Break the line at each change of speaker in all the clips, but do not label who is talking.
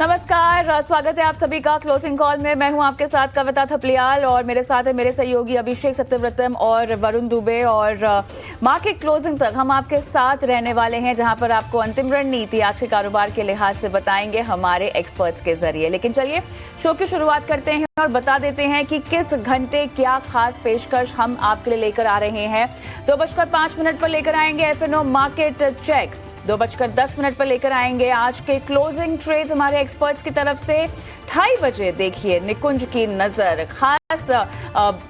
नमस्कार, स्वागत है आप सभी का क्लोजिंग कॉल में। मैं हूं आपके साथ कविता थपलियाल और मेरे साथ है मेरे सहयोगी अभिषेक सत्यव्रतम और वरुण दुबे। और मार्केट क्लोजिंग तक हम आपके साथ रहने वाले हैं, जहां पर आपको अंतिम रणनीति आज के कारोबार के लिहाज से बताएंगे हमारे एक्सपर्ट्स के जरिए। लेकिन चलिए शो की शुरुआत करते हैं और बता देते हैं कि किस घंटे क्या खास पेशकश हम आपके लिए लेकर आ रहे हैं। 2:05 पर लेकर आएंगे FNO मार्केट चेक, 2:10 पर लेकर आएंगे आज के क्लोजिंग ट्रेड्स हमारे एक्सपर्ट्स की तरफ से। 2:30 बजे देखिए निकुंज की नजर, खास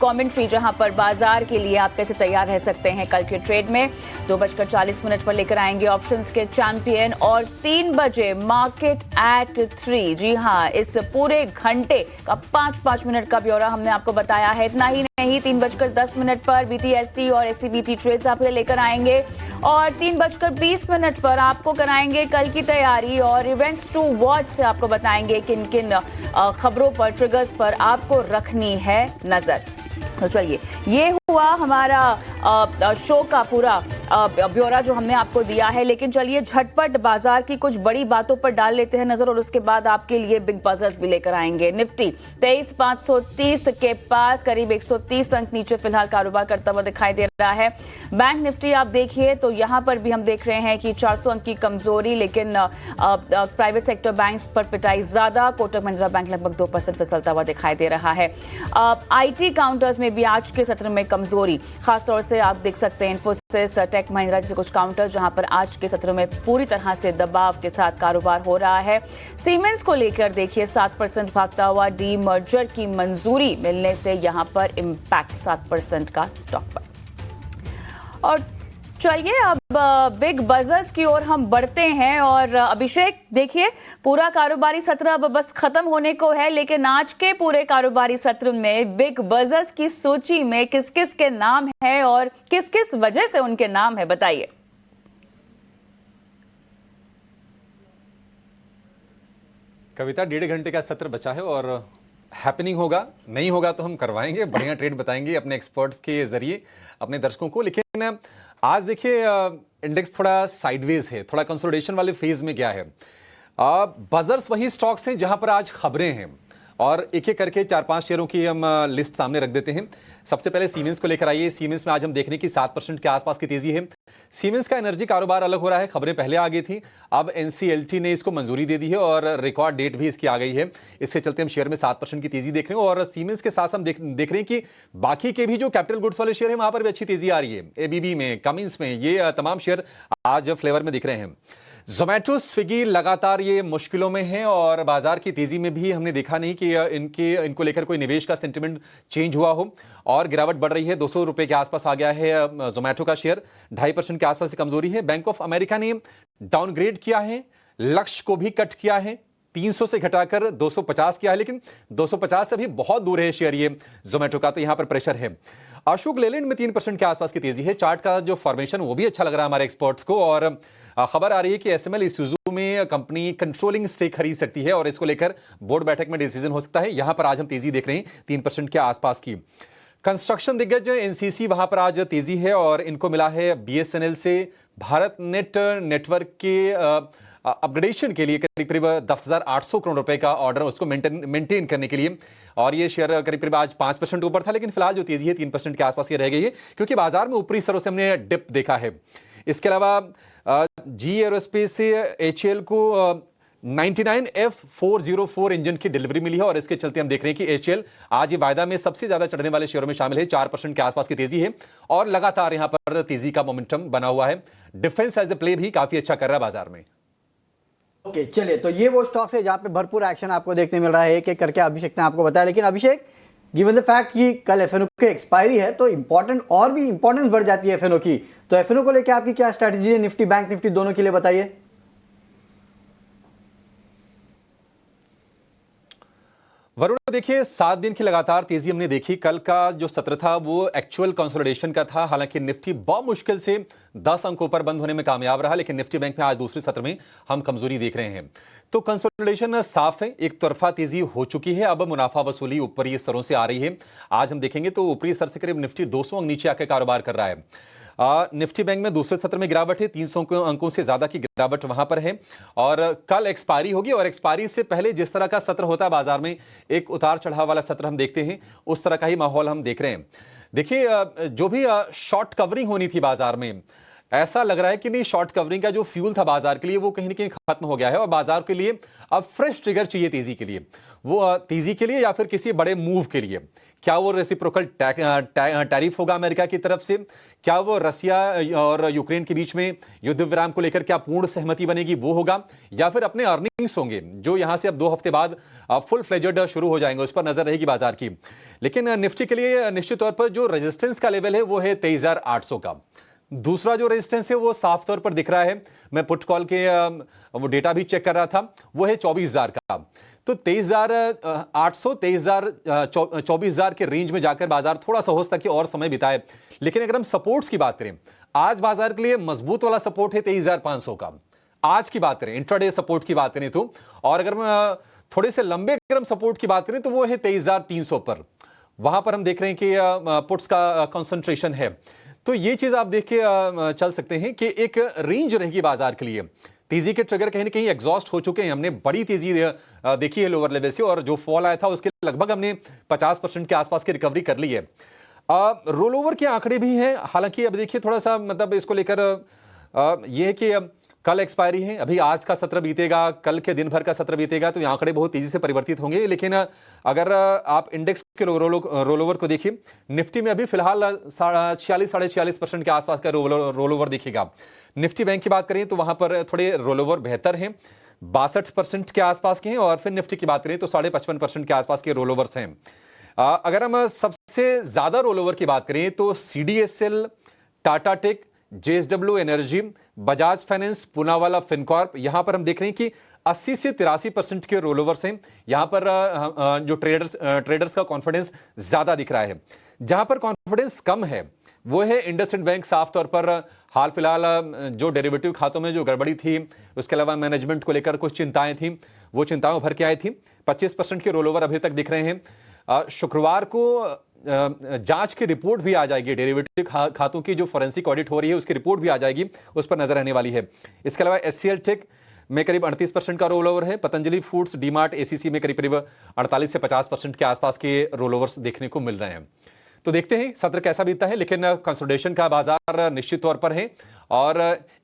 कमेंट्री जहां पर बाजार के लिए आप कैसे तैयार रह सकते हैं कल के ट्रेड में। 2:40 पर लेकर आएंगे ऑप्शंस के चैंपियन और 3 बजे मार्केट एट 3। जी हां, इस पूरे घंटे का 5-5 मिनट का ब्यौरा हमने आपको बताया है। इतना ही नहीं, 3:10 पर BTST और STBT ट्रेड्स आप लेकर आएंगे और 3:20 पर आपको कराएंगे कल की तैयारी और इवेंट्स टू वॉच से आपको बताएंगे किन किन खबरों पर, ट्रिगर्स पर आपको रखनी है नजर। तो चलिए, ये हुआ हमारा शो का पूरा ब्यौरा जो हमने आपको दिया है। लेकिन चलिए झटपट बाजार की कुछ बड़ी बातों पर डाल लेते हैं नजर और उसके बाद आपके लिए बिग बजर्स भी लेकर आएंगे। निफ्टी 23,530 के पास करीब 130 अंक नीचे फिलहाल कारोबार करता हुआ दिखाई दे रहा है। बैंक निफ्टी आप देखिए तो यहां पर भी हम देख रहे हैं कि 400 अंक की कमजोरी, लेकिन प्राइवेट सेक्टर बैंक पर पिटाई ज्यादा। कोटक महिंद्रा बैंक लगभग 2% फिसलता हुआ दिखाई दे रहा है। IT काउंटर्स में भी आज के सत्र में कमजोरी, खासतौर से आप देख सकते हैं इन्फोसिस, टेक महिंद्रा जैसे कुछ काउंटर जहां पर आज के सत्र में पूरी तरह से दबाव के साथ कारोबार हो रहा है। सीमेंस को लेकर देखिए 7% भागता हुआ, डी मर्जर की मंजूरी मिलने से यहां पर इंपैक्ट 7% का स्टॉक पर। और चलिए अब बिग बजर्स की ओर हम बढ़ते हैं और अभिषेक देखिए पूरा कारोबारी सत्र अब बस खत्म होने को है, लेकिन आज के पूरे कारोबारी सत्र में बिग बजर्स की सूची में किस किस के नाम है और किस किस वजह से उनके नाम है, बताइए।
कविता, 1.5 घंटे का सत्र बचा है और हैपनिंग होगा, नहीं होगा तो हम करवाएंगे, बढ़िया ट्रेड बताएंगे अपने एक्सपर्ट्स के जरिए अपने दर्शकों को। लेकिन आज देखिए इंडेक्स थोड़ा साइडवेज है, थोड़ा कंसोलिडेशन वाले फेज में गया है। बजर्स वही स्टॉक्स हैं जहां पर आज खबरें हैं और एक एक करके 4-5 शेयरों की हम लिस्ट सामने रख देते हैं। सबसे पहले सीमेंस को लेकर आइए। सीमेंस में आज हम देख रहे हैं कि 7% के आसपास की तेजी है। सीमेंस का एनर्जी कारोबार अलग हो रहा है, खबरें पहले आ गई थी, अब NCLT ने इसको मंजूरी दे दी है और रिकॉर्ड डेट भी इसकी आ गई है। इसके चलते हम शेयर में 7% की तेजी देख रहे हैं और सीमेंस के साथ हम देख रहे हैं कि बाकी के भी जो कैपिटल गुड्स वाले शेयर हैं वहां पर भी अच्छी तेजी आ रही है। ABB में, कमिंस में, ये तमाम शेयर आज फ्लेवर में दिख रहे हैं। जोमैटो, स्विगी लगातार ये मुश्किलों में है और बाजार की तेजी में भी हमने देखा नहीं कि इनको लेकर कोई निवेश का सेंटिमेंट चेंज हुआ हो और गिरावट बढ़ रही है। 200 रुपए के आसपास आ गया है जोमैटो का शेयर, 2.5% के आसपास की कमजोरी है। बैंक ऑफ अमेरिका ने डाउनग्रेड किया है, लक्ष्य को भी कट किया है, 300 से घटाकर 250 किया है, लेकिन 250 से भी बहुत दूर है शेयर ये जोमैटो का, तो यहां पर प्रेशर है। अशोक लेलैंड में 3% के आसपास की तेजी है। चार्ट का जो फॉर्मेशन वो भी अच्छा लग रहा है हमारे एक्सपर्ट्स को और खबर आ रही है कि SML इसूजू में कंपनी कंट्रोलिंग स्टेक खरीद सकती है और इसको लेकर बोर्ड बैठक में डिसीजन हो सकता है। यहां पर आज हम तेजी देख रहे हैं 3% के आसपास की। कंस्ट्रक्शन दिग्गज NCC, वहां पर आज तेजी है और इनको मिला है BSNL से भारत नेट नेटवर्क के अपग्रेडेशन के लिए करीब 10,800 करोड़ रुपए का ऑर्डर, उसको मेंटेन करने के लिए। और ये शेयर करीब आज 5% ऊपर था, लेकिन फिलहाल जो तेजी है 3% के आसपास ये रह गई है क्योंकि बाजार में ऊपरी स्तरों से हमने डिप देखा है। इसके अलावा GE एरोस्पेस से HAL को 99F404 इंजन की डिलीवरी मिली है और इसके चलते हम देख रहे हैं कि HAL आज ये वायदा में सबसे ज्यादा चढ़ने वाले शेयरों में शामिल है। 4% के आसपास की तेजी है और लगातार यहां पर तेजी का मोमेंटम बना हुआ है। डिफेंस एज ए प्ले भी काफी अच्छा कर रहा है बाजार में।
ओके, चलिए, तो ये वो स्टॉक्स है जहां पे भरपूर एक्शन आपको देखने मिल रहा है, एक एक करके अभिषेक ने आपको बताया। लेकिन अभिषेक, गिवन द फैक्ट कि कल FNO की एक्सपायरी है तो इंपॉर्टेंट और भी इंपॉर्टेंस बढ़ जाती है FNO की, तो FNO को लेकर आपकी क्या स्ट्रैटेजी है निफ्टी, बैंक निफ्टी दोनों के लिए, बताइए।
वरुण, देखिए 7 दिन की लगातार तेजी हमने देखी। कल का जो सत्र था वो एक्चुअल कंसोलिडेशन का था, हालांकि निफ्टी बहुत मुश्किल से 10 अंकों पर बंद होने में कामयाब रहा, लेकिन निफ्टी बैंक में आज दूसरे सत्र में हम कमजोरी देख रहे हैं। तो कंसोलिडेशन साफ है, एक तरफा तेजी हो चुकी है, अब मुनाफा वसूली ऊपरी स्तरों से आ रही है। आज हम देखेंगे तो ऊपरी स्तर से करीब निफ्टी 200 अंक नीचे आकर कारोबार कर रहा है। निफ्टी बैंक में दूसरे सत्र में गिरावट है, 300 अंकों से ज्यादा की गिरावट वहां पर है। और कल एक्सपायरी होगी और एक्सपायरी से पहले जिस तरह का सत्र होता है बाजार में, एक उतार चढ़ाव वाला सत्र हम देखते हैं, उस तरह का ही माहौल हम देख रहे हैं। देखिए जो भी शॉर्ट कवरिंग होनी थी बाजार में, ऐसा लग रहा है कि नहीं, शॉर्ट कवरिंग का जो फ्यूल था बाजार के लिए वो कहीं ना कहीं खत्म हो गया है और बाजार के लिए अब फ्रेश ट्रिगर चाहिए तेजी के लिए। वो तेजी के लिए या फिर किसी बड़े मूव के लिए, क्या वो रेसिप्रोकल टैरिफ होगा अमेरिका की तरफ से, क्या वो रसिया और यूक्रेन के बीच में युद्ध विराम को लेकर क्या पूर्ण सहमति बनेगी वो होगा, या फिर अपने अर्निंग्स होंगे जो यहां से अब 2 हफ्ते बाद फुल फ्लेजेड शुरू हो जाएंगे, उस पर नजर रहेगी बाजार की। लेकिन निफ्टी के लिए निश्चित तौर पर जो रेजिस्टेंस का लेवल है वो है 23,800 का। दूसरा जो रेजिस्टेंस है वो साफ तौर पर दिख रहा है, मैं पुट कॉल के वो डेटा भी चेक कर रहा था, वो है 24,000 का। तो 23,800 24,000 के रेंज में जाकर बाजार थोड़ा सा हो सकता है कि और समय बिताए। लेकिन अगर हम सपोर्ट्स की बात करें, आज बाजार के लिए मजबूत वाला सपोर्ट है 23,500 का, आज की बात करें, इंट्राडे सपोर्ट की बात करें तो। और अगर हम थोड़े से लंबे अगर हम सपोर्ट की बात करें तो वो है 23,300 पर, वहां पर हम देख रहे हैं कि पुट्स का कंसंट्रेशन है। तो ये चीज आप देख के चल सकते हैं कि एक रेंज रहेगी बाजार के लिए। तेजी के ट्रिगर कहीं ना कहीं एग्जॉस्ट हो चुके हैं, हमने बड़ी तेजी देखी है लोअर लेवल से, और जो फॉल आया था उसके लगभग हमने 50% के आसपास की रिकवरी कर ली है। रोल ओवर के आंकड़े भी हैं, हालांकि अब देखिए थोड़ा सा मतलब इसको लेकर यह है कि कल एक्सपायरी है, अभी आज का सत्र बीतेगा, कल के दिन भर का सत्र बीतेगा, तो ये आंकड़े बहुत तेजी से परिवर्तित होंगे। लेकिन अगर आप इंडेक्स के रोल ओवर को देखिए, निफ्टी में अभी फिलहाल 46-46% के आसपास का रोल ओवर दिखेगा। निफ्टी बैंक की बात करें तो वहां पर थोड़े रोल ओवर बेहतर हैं, 62% के आसपास के हैं, और फिर निफ्टी की बात करें तो 55.5% के आसपास के रोल ओवर्स हैं। अगर हम सबसे ज्यादा रोल ओवर की बात करें तो CDSL, Tata Tech, JSW Energy, Bajaj Finance, Poonawalla Fincorp, यहां पर हम देख रहे हैं कि 80 से 83% के रोल ओवर्स हैं। यहां पर जो ट्रेडर्स का कॉन्फिडेंस ज्यादा दिख रहा है। जहां पर कॉन्फिडेंस कम है वो है इंडसइंड बैंक। साफ तौर पर हाल फिलहाल जो डेरिवेटिव खातों में जो गड़बड़ी थी, उसके अलावा मैनेजमेंट को लेकर कुछ चिंताएं थी, वो चिंताओं भर के आई थी। 25% के रोल ओवर अभी तक दिख रहे हैं। शुक्रवार को जांच की रिपोर्ट भी आ जाएगी, डेरिवेटिव खातों की जो फोरेंसिक ऑडिट हो रही है उसकी रिपोर्ट भी आ जाएगी, उस पर नजर रहने वाली है। इसके अलावा HCL टेक में करीब 38% का रोल ओवर है। पतंजलि फूड्स, डीमार्ट, ACC में करीब 48 से 50% के आसपास के रोल ओवर्स देखने को मिल रहे हैं। तो देखते हैं सत्र कैसा बीतता है, लेकिन कंसोलिडेशन का बाजार निश्चित तौर पर है और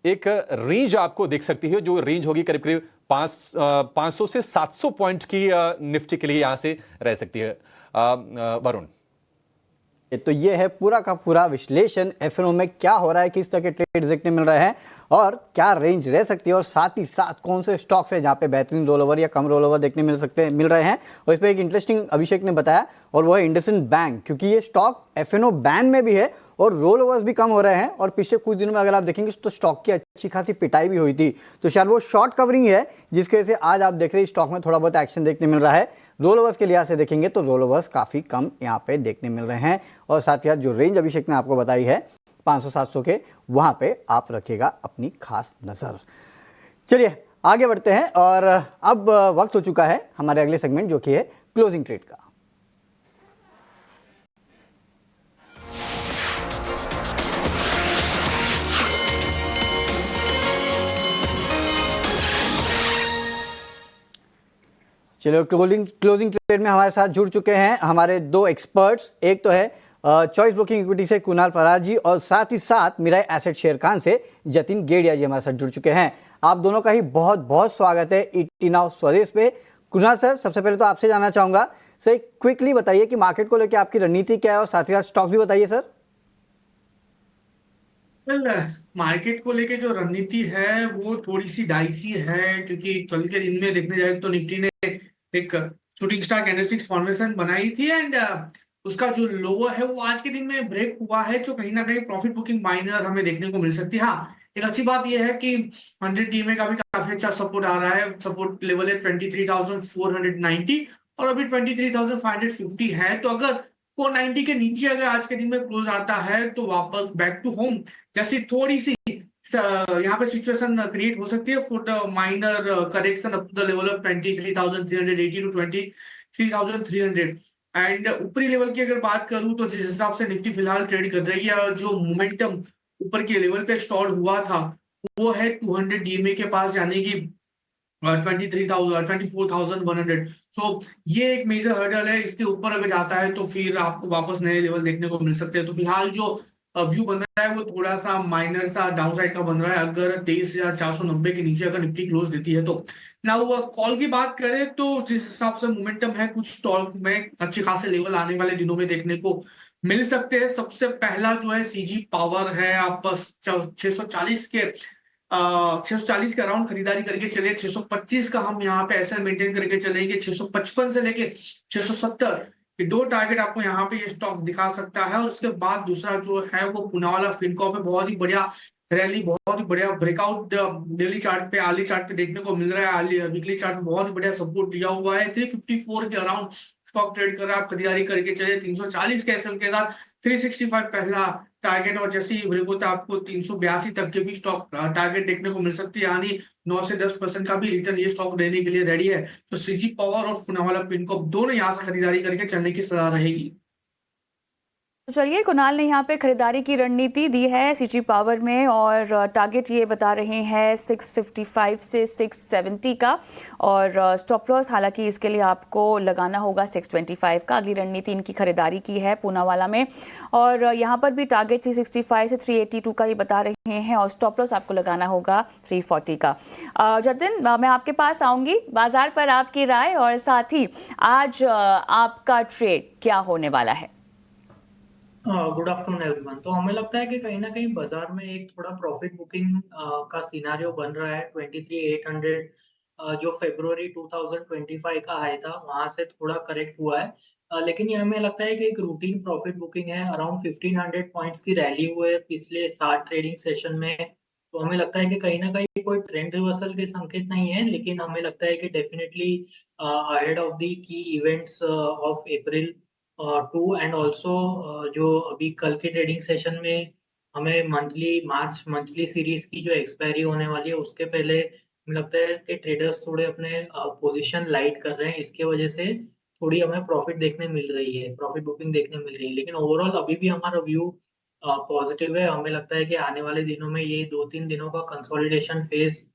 एक रेंज आपको देख सकती है, जो रेंज होगी करीब करीब 500 से 700 पॉइंट की निफ्टी के लिए यहां से रह सकती है। वरुण,
तो ये है पूरा का पूरा विश्लेषण एफएनओ में क्या हो रहा है, किस तरह के ट्रेड्स देखने मिल रहे हैं और क्या रेंज रह सकती है, और साथ ही साथ कौन से स्टॉक्स है जहां पे बेहतरीन रोल ओवर या कम रोल ओवर देखने मिल रहे हैं। और इस पर एक इंटरेस्टिंग अभिषेक ने बताया, और वो है इंडसइंड बैंक, क्योंकि ये स्टॉक एफएनओ बैन में भी है और रोल ओवर्स भी कम हो रहे हैं। और पिछले कुछ दिनों में अगर आप देखेंगे तो स्टॉक की अच्छी खासी पिटाई भी हुई थी, तो शायद वो शॉर्ट कवरिंग है जिसकी वजह से आज आप देख रहे हैं स्टॉक में थोड़ा बहुत एक्शन देखने मिल रहा है। रोल ओवर्स के लिहाज से देखेंगे तो रोल ओवर्स काफी कम यहाँ पे देखने मिल रहे हैं। और साथ ही साथ जो रेंज अभिषेक ने आपको बताई है 500-700 के, वहां पे आप रखिएगा अपनी खास नजर। चलिए आगे बढ़ते हैं और अब वक्त हो चुका है हमारे अगले सेगमेंट जो कि है क्लोजिंग ट्रेड का। चलो क्लोजिंग ट्रेड में हमारे साथ जुड़ चुके हैं हमारे दो एक्सपर्ट्स। एक तो है चॉइस ब्रोकिंग इक्विटी से कुणाल पराग जी, और साथ ही साथ मिराई एसेट शेयर खान से जतिन गेड़िया जी हमारे साथ जुड़ चुके हैं। आप दोनों का ही बहुत बहुत स्वागत है ईटी नाउ स्वदेश पे। कुणाल सर, सबसे पहले तो आपसे जानना चाहूंगा सर, क्विकली बताइए कि मार्केट को लेकर आपकी रणनीति क्या है, और साथ ही साथ स्टॉक भी बताइए सर।
मार्केट को लेके जो रणनीति है वो थोड़ी सी डाइसी है, क्योंकि कल के दिन में देखने जाए तो निफ्टी ने एक शूटिंग स्टार कैंडलस्टिक्स फॉर्मेशन बनाई थी एंड उसका जो लोअर है वो आज के दिन में ब्रेक हुआ है, जो कहीं ना कहीं प्रॉफिट बुकिंग माइनर हमें देखने को मिल सकती है। हाँ, एक अच्छी बात यह है कि 100 DMA का भी काफी अच्छा सपोर्ट आ रहा है। सपोर्ट लेवल है 23,490 और अभी 23,550 है। तो अगर 490 के नीचे अगर आज के दिन में क्लोज आता है तो वापस बैक टू होम जैसी थोड़ी सी यहाँ पे सिचुएशन क्रिएट हो सकती है for the minor correction up to the level of 23,380 to 23,300। And ऊपरी लेवल की अगर बात करूं तो जिस हिसाब से निफ्टी फिलहाल ट्रेड कर रही है और जो मोमेंटम ऊपर के लेवल पे स्टॉल हुआ था वो है 200 डीएमए के पास जाने की 24,100। सो ये एक मेजर हर्डल है, इसके ऊपर अगर जाता है तो फिर आपको वापस नए लेवल देखने को मिल सकते हैं। तो फिलहाल जो व्यू बन रहा है वो थोड़ा सा माइनर सा डाउनसाइड का बन रहा है, अगर 23,490 के नीचे अगर निफ्टी क्लोज देती है तो। ना कॉल की बात करें तो जिस हिसाब से मोमेंटम है कुछ स्टॉक में अच्छे खासे लेवल आने वाले दिनों में देखने को मिल सकते हैं। सबसे पहला जो है सीजी पावर है, आप बस 640 के 640 के अराउंड खरीदारी करके चले। 625 का हम यहाँ पे ऐसा मेंटेन करके चलेंगे। 655 से लेके 670 ये दो टारगेट आपको यहाँ पे ये स्टॉक दिखा सकता है। और उसके बाद दूसरा जो है वो पूनावाला फिनकॉर्प है, बहुत ही बढ़िया रैली, बहुत ही बढ़िया ब्रेकआउट डेली चार्ट पे, आर्ली चार्ट पे देखने को मिल रहा है। वीकली चार्ट में बहुत ही बढ़िया सपोर्ट दिया हुआ है। 354 के अराउंड स्टॉक ट्रेड कर रहा है, आप खरीदारी करके चले। 340 के एसएल के साथ 365 पहला टारगेट, और जैसे ही ब्रेक होता है आपको 382 तक के भी स्टॉक टारगेट देखने को मिल सकती है, यानी 9 से 10% का भी रिटर्न ये स्टॉक देने के लिए रेडी है। तो सीजी पावर और पूनावाला फिनकॉर्प दोनों यहाँ से खरीदारी करके चलने की सलाह रहेगी।
तो चलिए, कुणाल ने यहाँ पे खरीदारी की रणनीति दी है सीजी पावर में, और टारगेट ये बता रहे हैं 655 से 670 का, और स्टॉप लॉस हालांकि इसके लिए आपको लगाना होगा 625 का। अगली रणनीति इनकी खरीदारी की है पूनावाला में, और यहाँ पर भी टारगेट 365 से 382 का ही बता रहे हैं, और स्टॉप लॉस आपको लगाना होगा 340 का। जतिन, मैं आपके पास आऊँगी, बाजार पर आपकी राय, और साथ ही आज आपका ट्रेड क्या होने वाला है?
Good afternoon everyone. तो हमें लगता है कि कहीं ना कहीं बाजार में एक थोड़ा प्रॉफिट बुकिंग का सिनारियो बन रहा है। 23,800 जो फरवरी 2025 का हाई था वहां से थोड़ा करेक्ट हुआ है, लेकिन ये हमें लगता है कि एक रूटीन प्रॉफिट बुकिंग है। अराउंड 1500 पॉइंट्स की रैली हुई है पिछले 7 ट्रेडिंग सेशन में। तो हमें लगता है कि कहीं ना कहीं कोई ट्रेंड रिवर्सल के संकेत नहीं है, लेकिन हमें लगता है कि definitely ahead of the key events of April 2 and also जो अभी कल के ट्रेडिंग सेशन में हमें मार्च मंथली सीरीज की जो एक्सपायरी होने वाली है उसके पहले मुझे लगता है कि ट्रेडर्स थोड़े अपने पोजीशन लाइट कर रहे हैं। इसके वजह से थोड़ी हमें प्रॉफिट देखने मिल रही है, प्रॉफिट बुकिंग देखने मिल रही है। लेकिन ओवरऑल अभी भी हमारा व्यू पॉजिटिव है। हमें लगता है कि आने वाले दिनों में ये 2-3 दिनों का कंसोलिडेशन फेज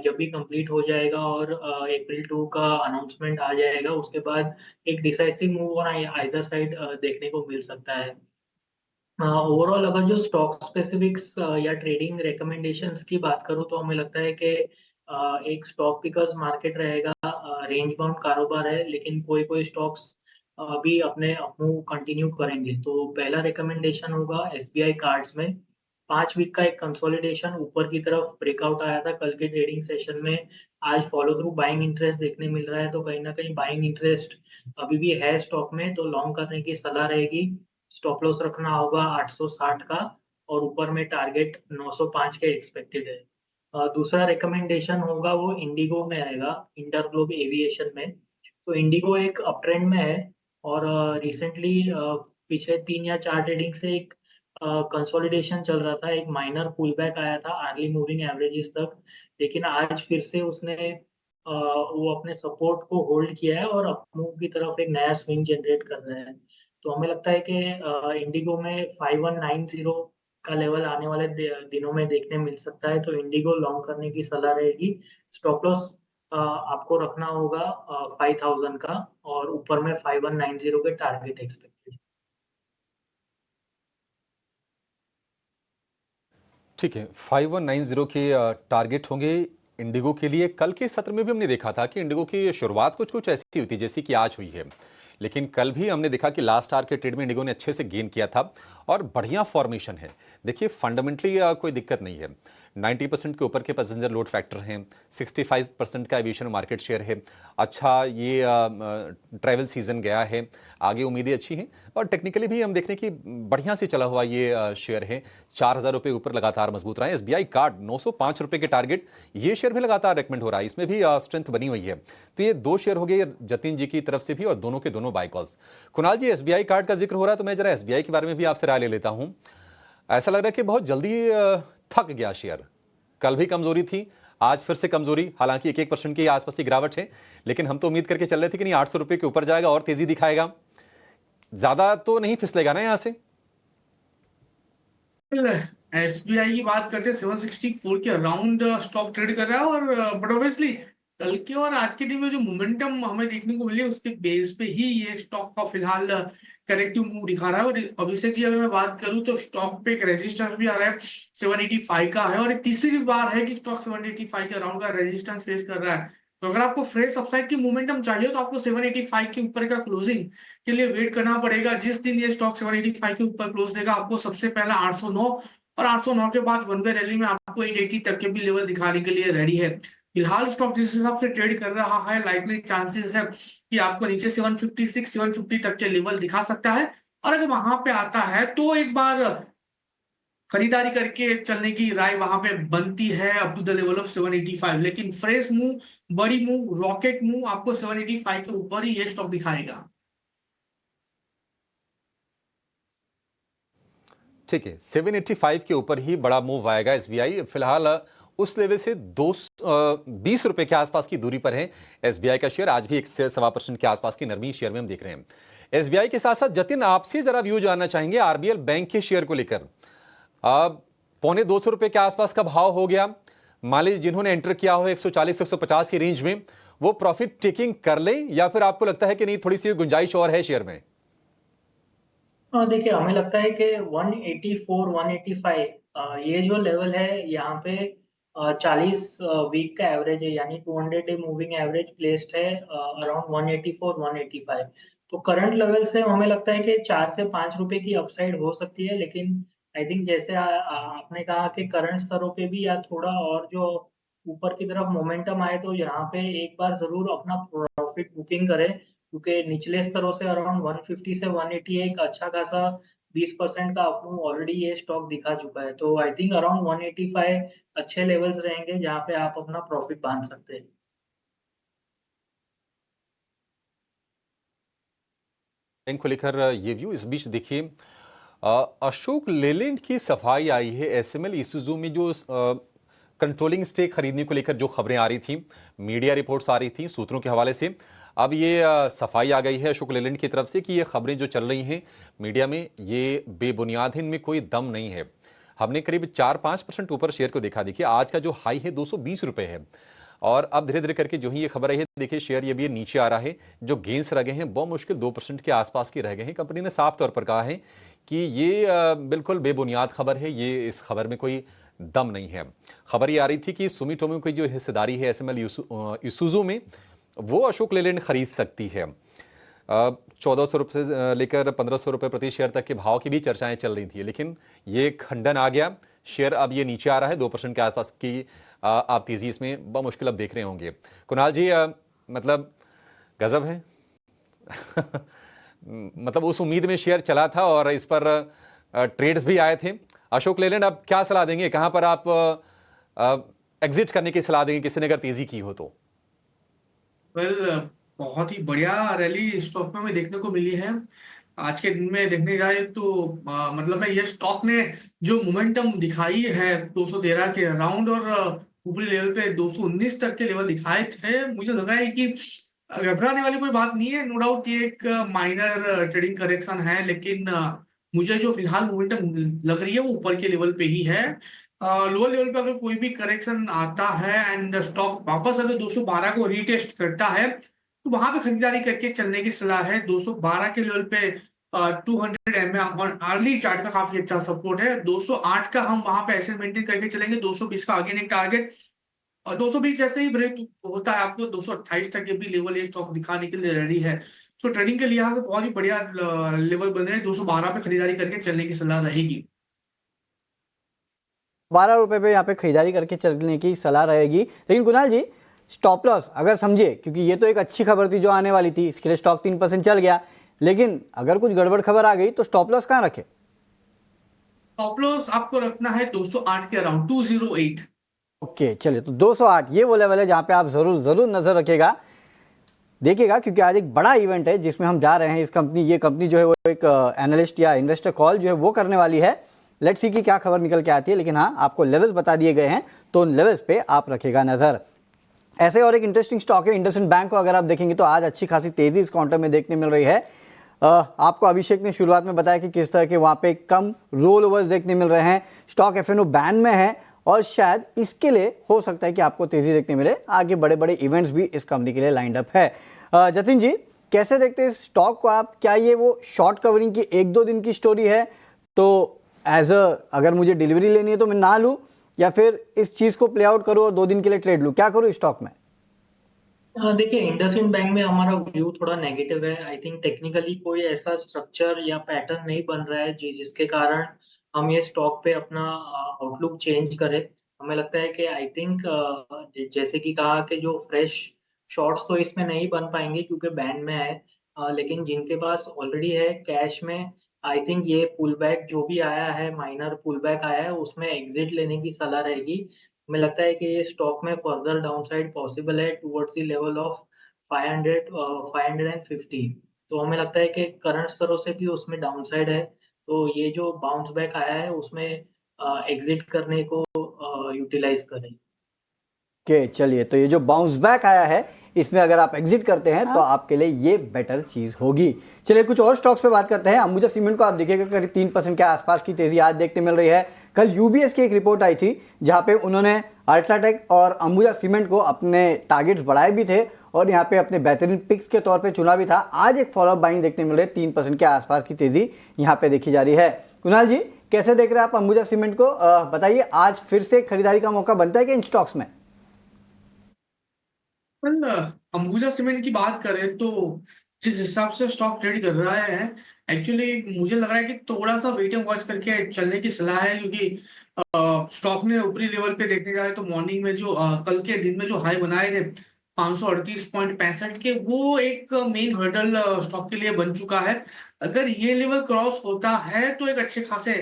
जब भी कंप्लीट हो जाएगा और अप्रैल 2 का अनाउंसमेंट आ जाएगा, उसके बाद एक decisive move on either side देखने को मिल सकता है। ओवरऑल अगर जो स्टॉक स्पेसिफिक्स या ट्रेडिंग रिकमेंडेशंस की बात करूँ तो हमें लगता है कि एक स्टॉक पिकर्स मार्केट रहेगा। रेंज बाउंड कारोबार है, लेकिन कोई स्टॉक्स अभी अपने मूव कंटिन्यू करेंगे। तो पहला रिकमेंडेशन होगा एसबीआई कार्ड्स में 5 वीक का एक कंसोलिडेशन ऊपर की तरफ ब्रेकआउट आया था कल के ट्रेडिंग सेशन में। आज फॉलो थ्रू बाइंग इंटरेस्ट देखने मिल रहा है, तो कहीं ना कहीं बाइंग इंटरेस्ट अभी भी है स्टॉक में, तो लॉन्ग करने की सलाह रहेगी। स्टॉप लॉस रखना होगा 860 का, और ऊपर में टारगेट 905 के एक्सपेक्टेड है। दूसरा रिकमेंडेशन होगा वो इंडिगो में आएगा, इंटर ग्लोब एविएशन में। तो इंडिगो एक अप ट्रेंड में है, और रिसेंटली पिछले 3 या 4 ट्रेडिंग से एक कंसोलिडेशन चल रहा था, एक माइनर पुल बैक आया था अर्ली मूविंग एवरेजेस तक, लेकिन आज फिर से उसने वो अपने सपोर्ट को होल्ड किया है और अप मूव की तरफ एक नया स्विंग जनरेट कर रहे हैं। तो हमें लगता है कि इंडिगो में 5190 का लेवल आने वाले दिनों में देखने मिल सकता है, तो इंडिगो लॉन्ग करने की सलाह रहेगी। स्टॉप लॉस आपको रखना होगा 5000 का, और ऊपर में 5190 के टारगेट एक्सपेक्टेड।
ठीक है, 5190 के टारगेट होंगे इंडिगो के लिए। कल के सत्र में भी हमने देखा था कि इंडिगो की शुरुआत कुछ कुछ ऐसी हुई थी जैसी कि आज हुई है, लेकिन कल भी हमने देखा कि लास्ट आवर के ट्रेड में इंडिगो ने अच्छे से गेन किया था और बढ़िया फॉर्मेशन है। देखिए, फंडामेंटली कोई दिक्कत नहीं है। 90% के ऊपर के पैसेंजर लोड फैक्टर हैं, 65% का एविएशन मार्केट शेयर है। अच्छा, ये ट्रैवल सीजन गया है, आगे उम्मीदें अच्छी हैं, और टेक्निकली भी हम देख रहे हैं कि बढ़िया से चला हुआ ये शेयर है। 4000 रुपये ऊपर लगातार मजबूत रहा है। एसबीआई कार्ड 905 रुपये के टारगेट, ये शेयर भी लगातार रेकमेंड हो रहा है, इसमें भी स्ट्रेंथ बनी हुई है। तो ये 2 शेयर हो गए जतिन जी की तरफ से भी, और दोनों के दोनों बाय कॉल्स। कुणाल जी, एसबीआई कार्ड का जिक्र हो रहा है, तो मैं जरा एसबीआई के बारे में भी आपसे राय ले लेता हूं। ऐसा लग रहा है कि बहुत जल्दी थक गया शेयर। कल भी कमजोरी थी, आज फिर से कमजोरी, हालांकि 1% की आसपास की गिरावट है, लेकिन हम तो उम्मीद करके चल रहे थे कि नहीं 800 रुपये के ऊपर जाएगा और तेजी दिखाएगा। ज्यादा तो नहीं फिसलेगा ना यहां से?
एसबीआई की बात करते हैं 764 के अराउंड स्टॉक ट्रेड कर रहा है और बट ऑब्वियसली कल के और आज के दिन में जो मोमेंटम हमें देखने को मिली है उसके बेस पे ही ये स्टॉक का फिलहाल करेक्टिव मूव दिखा रहा है। और अभिषेक जी अगर मैं बात करूं तो स्टॉक पे एक रेजिस्टेंस भी आ रहा है 785 का है और ये तीसरी बार है कि स्टॉक 785 के अराउंड का रेजिस्टेंस फेस कर रहा है। तो अगर आपको फ्रेश अपसाइड की मोमेंटम चाहिए तो आपको 785 के ऊपर का क्लोजिंग के लिए वेट करना पड़ेगा। जिस दिन ये स्टॉक 785 के ऊपर क्लोज देगा आपको सबसे पहला 809 और 809 के बाद वन वे रैली में आपको 880 तक के भी लेवल दिखाने के लिए रेडी है। फिलहाल स्टॉक जिस हिसाब से ट्रेड कर रहा है लाइकली चांसेस है कि आपको नीचे 756 750 तक के लेवल दिखा सकता है और अगर वहां पे आता है तो एक बार खरीदारी करके चलने की राय वहां पे बनती है up to the level of 785। लेकिन फ्रेश मूव, बड़ी मूव, रॉकेट मूव आपको 785 के ऊपर ही ये स्टॉक दिखाएगा।
ठीक है, 785 के ऊपर ही बड़ा मूव आएगा एसबीआई। फिलहाल उस लेवल से 20 रुपए के आसपास की दूरी पर है एसबीआई का शेयर। आज भी 1 से 1.25% के आसपास की नरमी शेयर में हम देख रहे हैं। एसबीआई के साथ साथ जतिन आपसे जरा व्यू जानना चाहेंगे आरबीएल बैंक के शेयर को लेकर। अब 250 रुपए के आसपास का भाव हो गया। मान लीजिए जिन्होंने एंटर किया हो 140-150 की रेंज में, वो प्रॉफिट टेकिंग कर लें या फिर आपको लगता है कि नहीं थोड़ी सी गुंजाइश और है शेयर में?
देखिए हमें लगता है कि 184 185 ये जो लेवल है यहाँ पे 40 वीक का एवरेज है, यानी 200 डे मूविंग एवरेज प्लेस्ड है अराउंड 184 185। तो करंट लेवल से हमें लगता है कि 4 से 5 रुपए की अपसाइड हो सकती है। लेकिन आई थिंक जैसे आपने कहा कि करंट स्तरों पे भी या थोड़ा और जो ऊपर की तरफ मोमेंटम आए तो यहाँ पे एक बार जरूर अपना प्रॉफिट बुकिंग करें, क्योंकि निचले स्तरों से अराउंड 150 से 180 एक अच्छा खासा 20% का अपमूव ऑलरेडी ये स्टॉक दिखा चुका है। तो आई थिंक अराउंड 185 अच्छे लेवल्स रहेंगे जहां पे आप अपना प्रॉफिट बांध सकते हैं।
बैंक को लेकर ये व्यू। इस बीच देखिए अशोक लेलैंड की सफाई आई है। एसएमएल इसूजू में जो कंट्रोलिंग स्टेक खरीदने को लेकर जो खबरें आ रही थी, मीडिया रिपोर्ट्स आ रही थी सूत्रों के हवाले से, अब ये सफाई आ गई है अशोक लेलैंड की तरफ से कि ये खबरें जो चल रही हैं मीडिया में ये बेबुनियाद हैं, इनमें कोई दम नहीं है। हमने करीब 4-5% ऊपर शेयर को देखा। देखिए आज का जो हाई है 220 रुपए है और अब धीरे धीरे करके जो ही ये खबर आई है, देखिए शेयर ये भी नीचे आ रहा है। जो गेंस रह गए हैं बहुत मुश्किल 2% के आसपास के रह गए हैं। कंपनी ने साफ तौर पर कहा है कि ये बिल्कुल बेबुनियाद खबर है, ये इस खबर में कोई दम नहीं है। खबर ये आ रही थी कि सुमिटोमो की जो हिस्सेदारी है एसएमएल इसूजू में, वो अशोक लेलैंड खरीद सकती है। 1400 रुपये से लेकर 1500 रुपये प्रति शेयर तक के भाव की भी चर्चाएं चल रही थी, लेकिन ये खंडन आ गया। शेयर अब ये नीचे आ रहा है। 2% के आसपास की आप तेजी इसमें मुश्किल अब देख रहे होंगे। कुणाल जी मतलब गजब है मतलब उस उम्मीद में शेयर चला था और इस पर ट्रेड्स भी आए थे। अशोक लेलैंड अब क्या सलाह देंगे, कहां पर आप एग्जिट करने की सलाह देंगे किसी ने अगर तेजी की हो तो?
बहुत ही बढ़िया रैली स्टॉक में हमें देखने को मिली है। आज के दिन में देखने जाए तो मतलब है ये स्टॉक ने जो मोमेंटम दिखाई है 213 के अराउंड और ऊपरी लेवल पे 219 तक के लेवल दिखाए थे। मुझे लगा है कि घबराने वाली कोई बात नहीं है। नो डाउट ये एक माइनर ट्रेडिंग करेक्शन है, लेकिन मुझे जो फिलहाल मोमेंटम लग रही है वो ऊपर के लेवल पे ही है। लोअर लेवल पे अगर कोई भी करेक्शन आता है एंड स्टॉक वापस अगर 212 को रीटेस्ट करता है तो वहां पे खरीदारी करके चलने की सलाह है। 212 के लेवल पे 200 mm और अर्ली चार्ट का काफी अच्छा सपोर्ट है। 208 का हम वहां पे ऐसे मेंटेन करके चलेंगे। 220 का अगेन एक टारगेट और 220 जैसे ही ब्रेक होता है आपको 228 तक के भी लेवल ये स्टॉक दिखाने के लिए रेडी है। तो ट्रेडिंग के लिहाज से बहुत ही बढ़िया लेवल बन रहे हैं। 212 पे खरीदारी करके चलने की सलाह रहेगी।
12 रुपए पे यहाँ पे खरीदारी करके चलने की सलाह रहेगी। लेकिन कुणाल जी स्टॉप लॉस अगर समझे, क्योंकि ये तो एक अच्छी खबर थी जो आने वाली थी, इसके लिए स्टॉक 3% चल गया, लेकिन अगर कुछ गड़बड़ खबर आ गई तो स्टॉप लॉस कहाँ रखे?
स्टॉप लॉस आपको रखना है 208 के अराउंड 208।
ओके चलिए, तो 208 ये वो लेवल है जहाँ पे आप जरूर नजर रखेगा, देखिएगा, क्योंकि आज एक बड़ा इवेंट है जिसमें हम जा रहे हैं। ये कंपनी जो है वो एक एनालिस्ट या इन्वेस्टर कॉल जो है वो करने वाली है। लेट्स सी कि क्या खबर निकल के आती है। लेकिन हाँ, आपको लेवल्स बता दिए गए हैं तो उन लेवल्स पे आप रखेगा नजर। ऐसे और एक इंटरेस्टिंग स्टॉक है इंडसइंड बैंक को अगर आप देखेंगे तो आज अच्छी खासी तेजी इस काउंटर में देखने मिल रही है। आपको अभिषेक ने शुरुआत में बताया कि किस तरह के वहाँ पे कम रोल ओवर्स देखने मिल रहे हैं, स्टॉक एफएनओ बैन में है और शायद इसके लिए हो सकता है कि आपको तेजी देखने मिले, आगे बड़े बड़े इवेंट्स भी इस कंपनी के लिए लाइंड अप है। जतिन जी, कैसे देखते हैं इस स्टॉक को आप? क्या ये वो शॉर्ट कवरिंग की 1-2 दिन की स्टोरी है, तो अगर मुझे डिलीवरी लेनी है तो मैं ना लूँ, या फिर इस चीज़ को प्ले आउट करूँ और 2 दिन के लिए ट्रेड लूँ? क्या करूँ इस स्टॉक में?
देखिए, इंडसइंड बैंक में हमारा व्यू थोड़ा नेगेटिव है। आई थिंक टेक्निकली कोई ऐसा स्ट्रक्चर या पैटर्न नहीं बन रहा है जिसके कारण हम ये स्टॉक पे अपना आउटलुक चेंज करें। हमें लगता है कि आई थिंक जैसे कि कहा कि जो फ्रेश शॉर्ट्स तो इसमें नहीं बन पाएंगे क्योंकि बैन में है, लेकिन जिनके पास ऑलरेडी है कैश में, आई थिंक ये पुल बैक जो भी आया है, माइनर पुल बैक आया है, उसमें एग्जिट लेने की सलाह रहेगी। हमें लगता है कि ये स्टॉक में फर्दर डाउनसाइड पॉसिबल है टुवर्ड्स द लेवल ऑफ 500 550। तो हमें लगता है कि करंट स्तरों से भी उसमें डाउनसाइड है, तो ये जो बाउंस बैक आया है उसमें एग्जिट करने को यूटिलाइज करें।
के चलिए, तो ये जो बाउंस बैक आया है इसमें अगर आप एग्जिट करते हैं तो
हाँ।
आपके लिए ये बेटर चीज होगी। चलिए कुछ और स्टॉक्स पे बात करते हैं। अंबुजा सीमेंट को आप देखिएगा करीब 3% के आसपास की तेजी आज देखने मिल रही है। कल यूबीएस की एक रिपोर्ट आई थी जहां पे उन्होंने अल्ट्राटेक और अंबुजा सीमेंट को अपने टारगेट्स बढ़ाए भी थे और यहाँ पे अपने बेहतरीन पिक्स के तौर पे चुना भी था। आज एक फॉलोअप बाइंग देखने मिल रही है, 3% के आसपास की तेजी यहाँ पे देखी जा रही है। कुणाल जी, कैसे देख रहे हैं आप अंबुजा सीमेंट को? बताइए, आज फिर से खरीदारी का मौका बनता है क्या इन स्टॉक्स में?
वेल, अंबुजा सीमेंट की बात करें तो जिस हिसाब से स्टॉक ट्रेड कर रहा है, एक्चुअली मुझे लग रहा है कि थोड़ा सा वेट एंड वॉच करके चलने की सलाह है, क्योंकि स्टॉक ने ऊपरी लेवल पे देखने जाए तो मॉर्निंग में जो कल के दिन में जो हाई बनाए थे 538.65 के, वो एक मेन हर्डल स्टॉक के लिए बन चुका है। अगर ये लेवल क्रॉस होता है तो एक अच्छे खासे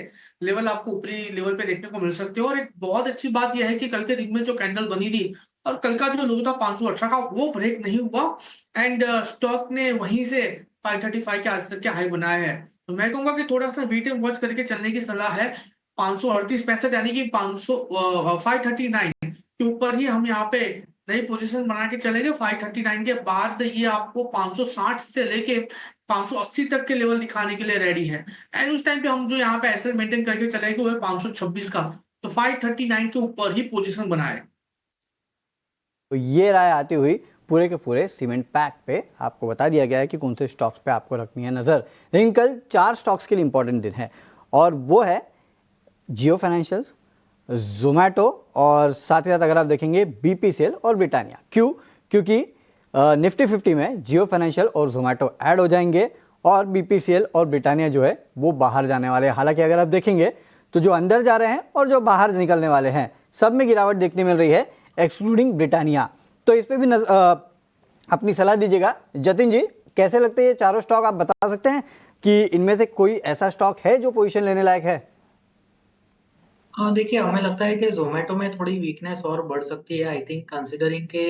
लेवल आपको ऊपरी लेवल पे देखने को मिल सकते हो। और एक बहुत अच्छी बात यह है कि कल के दिन में जो कैंडल बनी थी और कल का जो लो था 518 का, वो ब्रेक नहीं हुआ एंड स्टॉक ने वहीं से 535 के आज तक के हाई बनाए हैं। तो मैं कहूंगा कि थोड़ा सा वेट एंड वॉच करके चलने की सलाह है। 538.65 यानी कि 539 के ऊपर ही हम यहाँ पे नई पोजीशन बना के चलेंगे। 539 के बाद ये आपको 560 से लेके 580 तक के लेवल दिखाने के लिए रेडी है। एंड उस टाइम पे हम जो यहाँ पे एसएल मेंटेन करके चलेंगे वो है 526 का। तो 539 के ऊपर ही पोजीशन बनाए।
तो ये राय आती हुई पूरे के पूरे सीमेंट पैक पे आपको बता दिया गया है कि कौन से स्टॉक्स पे आपको रखनी है नज़र। लेकिन कल 4 स्टॉक्स के लिए इंपॉर्टेंट दिन है और वो है जियो फाइनेंशियल्स, जोमैटो और साथ ही साथ अगर आप देखेंगे बीपीसीएल और ब्रिटानिया। क्यों? क्योंकि निफ्टी 50 में जियो फाइनेंशियल और जोमैटो ऐड हो जाएंगे और बीपीसीएल और ब्रिटानिया जो है वो बाहर जाने वाले हैं। हालांकि अगर आप देखेंगे तो जो अंदर जा रहे हैं और जो बाहर निकलने वाले हैं सब में गिरावट देखने मिल रही है, एक्सक्लूडिंग ब्रिटानिया। तो इस पर भी अपनी सलाह दीजिएगा। जतिन जी, कैसे लगते हैं ये चारों स्टॉक? आप बता सकते हैं कि इनमें से कोई ऐसा स्टॉक है जो पोजीशन लेने लायक है?
हाँ, देखिए, हमें लगता है कि जोमेटो में थोड़ी वीकनेस और बढ़ सकती है। आई थिंक कंसिडरिंग के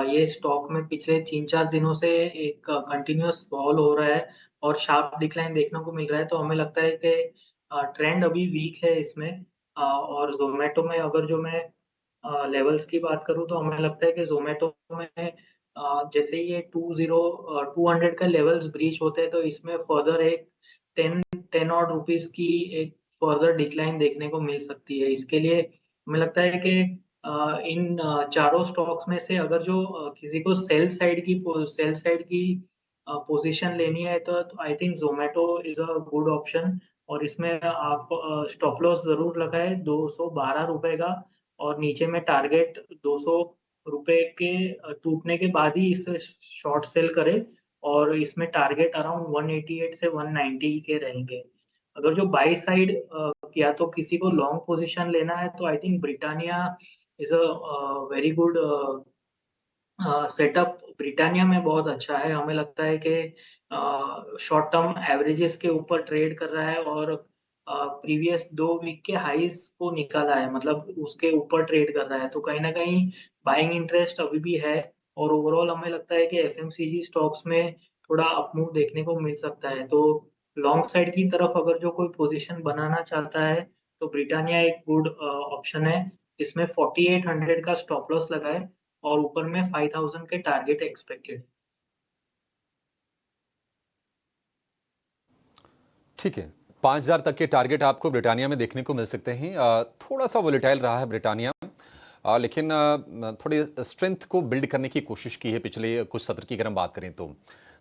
ये स्टॉक में पिछले 3-4 दिनों से एक कंटिन्यूअस फॉल हो रहा है और शार्प डिक्लाइन देखने को मिल रहा है, तो हमें लगता है कि ट्रेंड अभी वीक है इसमें। और जोमेटो में अगर जो मैं लेवल्स की बात करूँ तो हमें लगता है कि ज़ोमैटो में जैसे ही ये 200 का लेवल्स ब्रीच होते हैं तो इसमें फर्दर एक 10 ऑड रुपीस की एक फर्दर डिक्लाइन देखने को मिल सकती है। इसके लिए हमें लगता है कि इन चारों स्टॉक्स में से अगर जो किसी को सेल साइड की पोजीशन लेनी है तो I think Zomato is a good option. और इसमें आप स्टॉप लॉस ज़रूर लगाएँ ₹212 का, और नीचे में टारगेट ₹200 के टूटने के बाद ही इसे शॉर्ट सेल करें, और इसमें टारगेट अराउंड 188 से 190 के रहेंगे। अगर जो बाई साइड या तो किसी को लॉन्ग पोजीशन लेना है तो I think Britannia is a very good setup. Britannia में बहुत अच्छा है, हमें लगता है कि शॉर्ट टर्म एवरेजेस के ऊपर ट्रेड कर रहा है और प्रीवियस 2 वीक के हाईज को निकाला है, मतलब उसके ऊपर ट्रेड कर रहा है, तो कहीं न कहीं बाइंग इंटरेस्ट अभी भी है। और ओवरऑल हमें लगता है कि एफएमसीजी स्टॉक्स में थोड़ा अप मूव देखने को मिल सकता है। तो लॉन्ग साइड की तरफ अगर जो कोई पोजीशन बनाना चाहता है तो ब्रिटानिया एक गुड ऑप्शन है। इसमें 4800 का स्टॉप लॉस लगाएँ और ऊपर में 5000 के टारगेट एक्सपेक्टेड।
ठीक है, 5,000 तक के टारगेट आपको ब्रिटानिया में देखने को मिल सकते हैं। थोड़ा सा वोलेटाइल रहा है ब्रिटानिया, लेकिन थोड़ी स्ट्रेंथ को बिल्ड करने की कोशिश की है पिछले कुछ सत्र की अगर हम बात करें तो।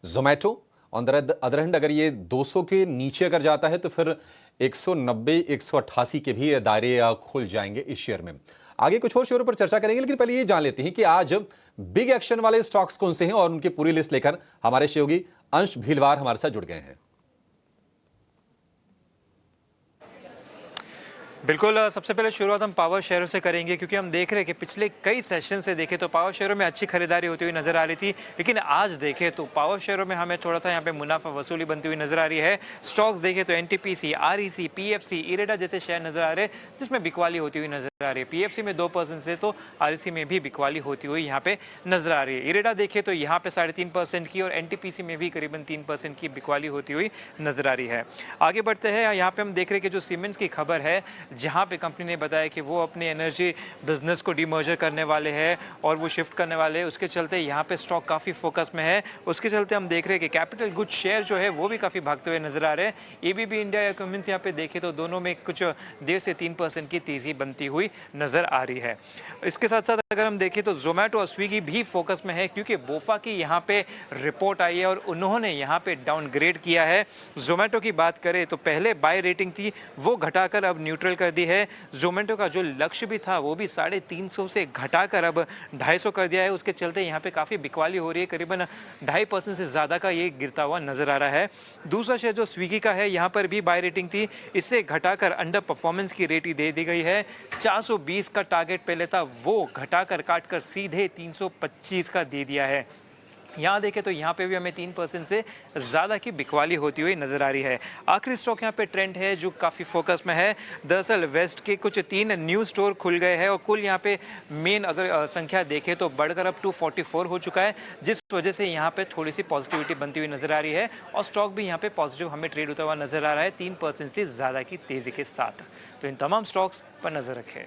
Zomato on the other hand अगर ये 200 के नीचे अगर जाता है तो फिर 190 188 के भी दायरे खुल जाएंगे इस शेयर में। आगे कुछ और शेयरों पर चर्चा करेंगे, लेकिन पहले ये जान लेते हैं कि आज बिग एक्शन वाले स्टॉक्स कौन से हैं और उनकी पूरी लिस्ट लेकर हमारे सहयोगी अंश भीलवार हमारे साथ जुड़ गए हैं।
बिल्कुल, सबसे पहले शुरुआत हम पावर शेयरों से करेंगे, क्योंकि हम देख रहे हैं कि पिछले कई सेशन से देखें तो पावर शेयरों में अच्छी खरीदारी होती हुई नजर आ रही थी, लेकिन आज देखें तो पावर शेयरों में हमें थोड़ा सा यहाँ पे मुनाफा वसूली बनती हुई नजर आ रही है। स्टॉक्स देखें तो एनटीपीसी, आरईसी, पीएफसी, इरेडा जैसे शेयर नजर आ रहे हैं जिसमें बिकवाली होती हुई नजर आ रही है। पीएफसी में 2% से तो आरईसी में भी बिकवाली होती हुई यहाँ पे नजर आ रही है। इरेडा देखें तो यहाँ पे 3.5% की और एनटीपीसी में भी करीबन 3% की बिकवाली होती हुई नजर आ रही है। आगे बढ़ते हैं, यहाँ पे हम देख रहे हैं कि जो सीमेंट्स की खबर है, जहाँ पे कंपनी ने बताया कि वो अपने एनर्जी बिजनेस को डीमर्जर करने वाले हैं और वो शिफ्ट करने वाले हैं, उसके चलते यहाँ पे स्टॉक काफ़ी फोकस में है। उसके चलते हम देख रहे हैं कि कैपिटल गुड शेयर जो है वो भी काफ़ी भागते हुए नजर आ रहे हैं। एबीबी इंडिया या कम्युनिटी यहाँ पे देखें तो दोनों में कुछ 1.5 से 3% की तेज़ी बनती हुई नजर आ रही है। इसके साथ साथ अगर हम देखें तो जोमेटो और स्विगी भी फोकस में है, क्योंकि बोफा की यहाँ पे रिपोर्ट आई है और उन्होंने यहाँ पे डाउनग्रेड किया है। जोमेटो की बात करें तो पहले बाय रेटिंग थी, वो घटाकर अब न्यूट्रल कर दी है। जोमेटो का जो लक्ष्य भी था वो भी 350 से घटाकर अब 250 कर दिया है। उसके चलते यहाँ पे काफ़ी बिकवाली हो रही है, करीबन 2.5% से ज़्यादा का ये गिरता हुआ नजर आ रहा है। दूसरा शेयर जो स्विगी का है, यहाँ पर भी बाय रेटिंग थी, इससे घटाकर अंडर परफॉर्मेंस की रेटिंग दे दी गई है। 420 का टारगेट पहले था, वो घटाकर काटकर सीधे 325 का दे दिया है। यहाँ देखें तो यहाँ पे भी हमें 3% से ज़्यादा की बिकवाली होती हुई नज़र आ रही है। आखिरी स्टॉक यहाँ पे ट्रेंड है जो काफ़ी फोकस में है। दरअसल वेस्ट के कुछ 3 न्यू स्टोर खुल गए हैं और कुल यहाँ पे मेन अगर संख्या देखें तो बढ़कर अब 244 हो चुका है, जिस वजह से यहाँ पे थोड़ी सी पॉजिटिविटी बनती हुई नज़र आ रही है और स्टॉक भी यहाँ पे पॉजिटिव हमें ट्रेड होता हुआ नज़र आ रहा है 3% से ज़्यादा की तेज़ी के साथ। तो इन तमाम स्टॉक्स पर नज़र रखें।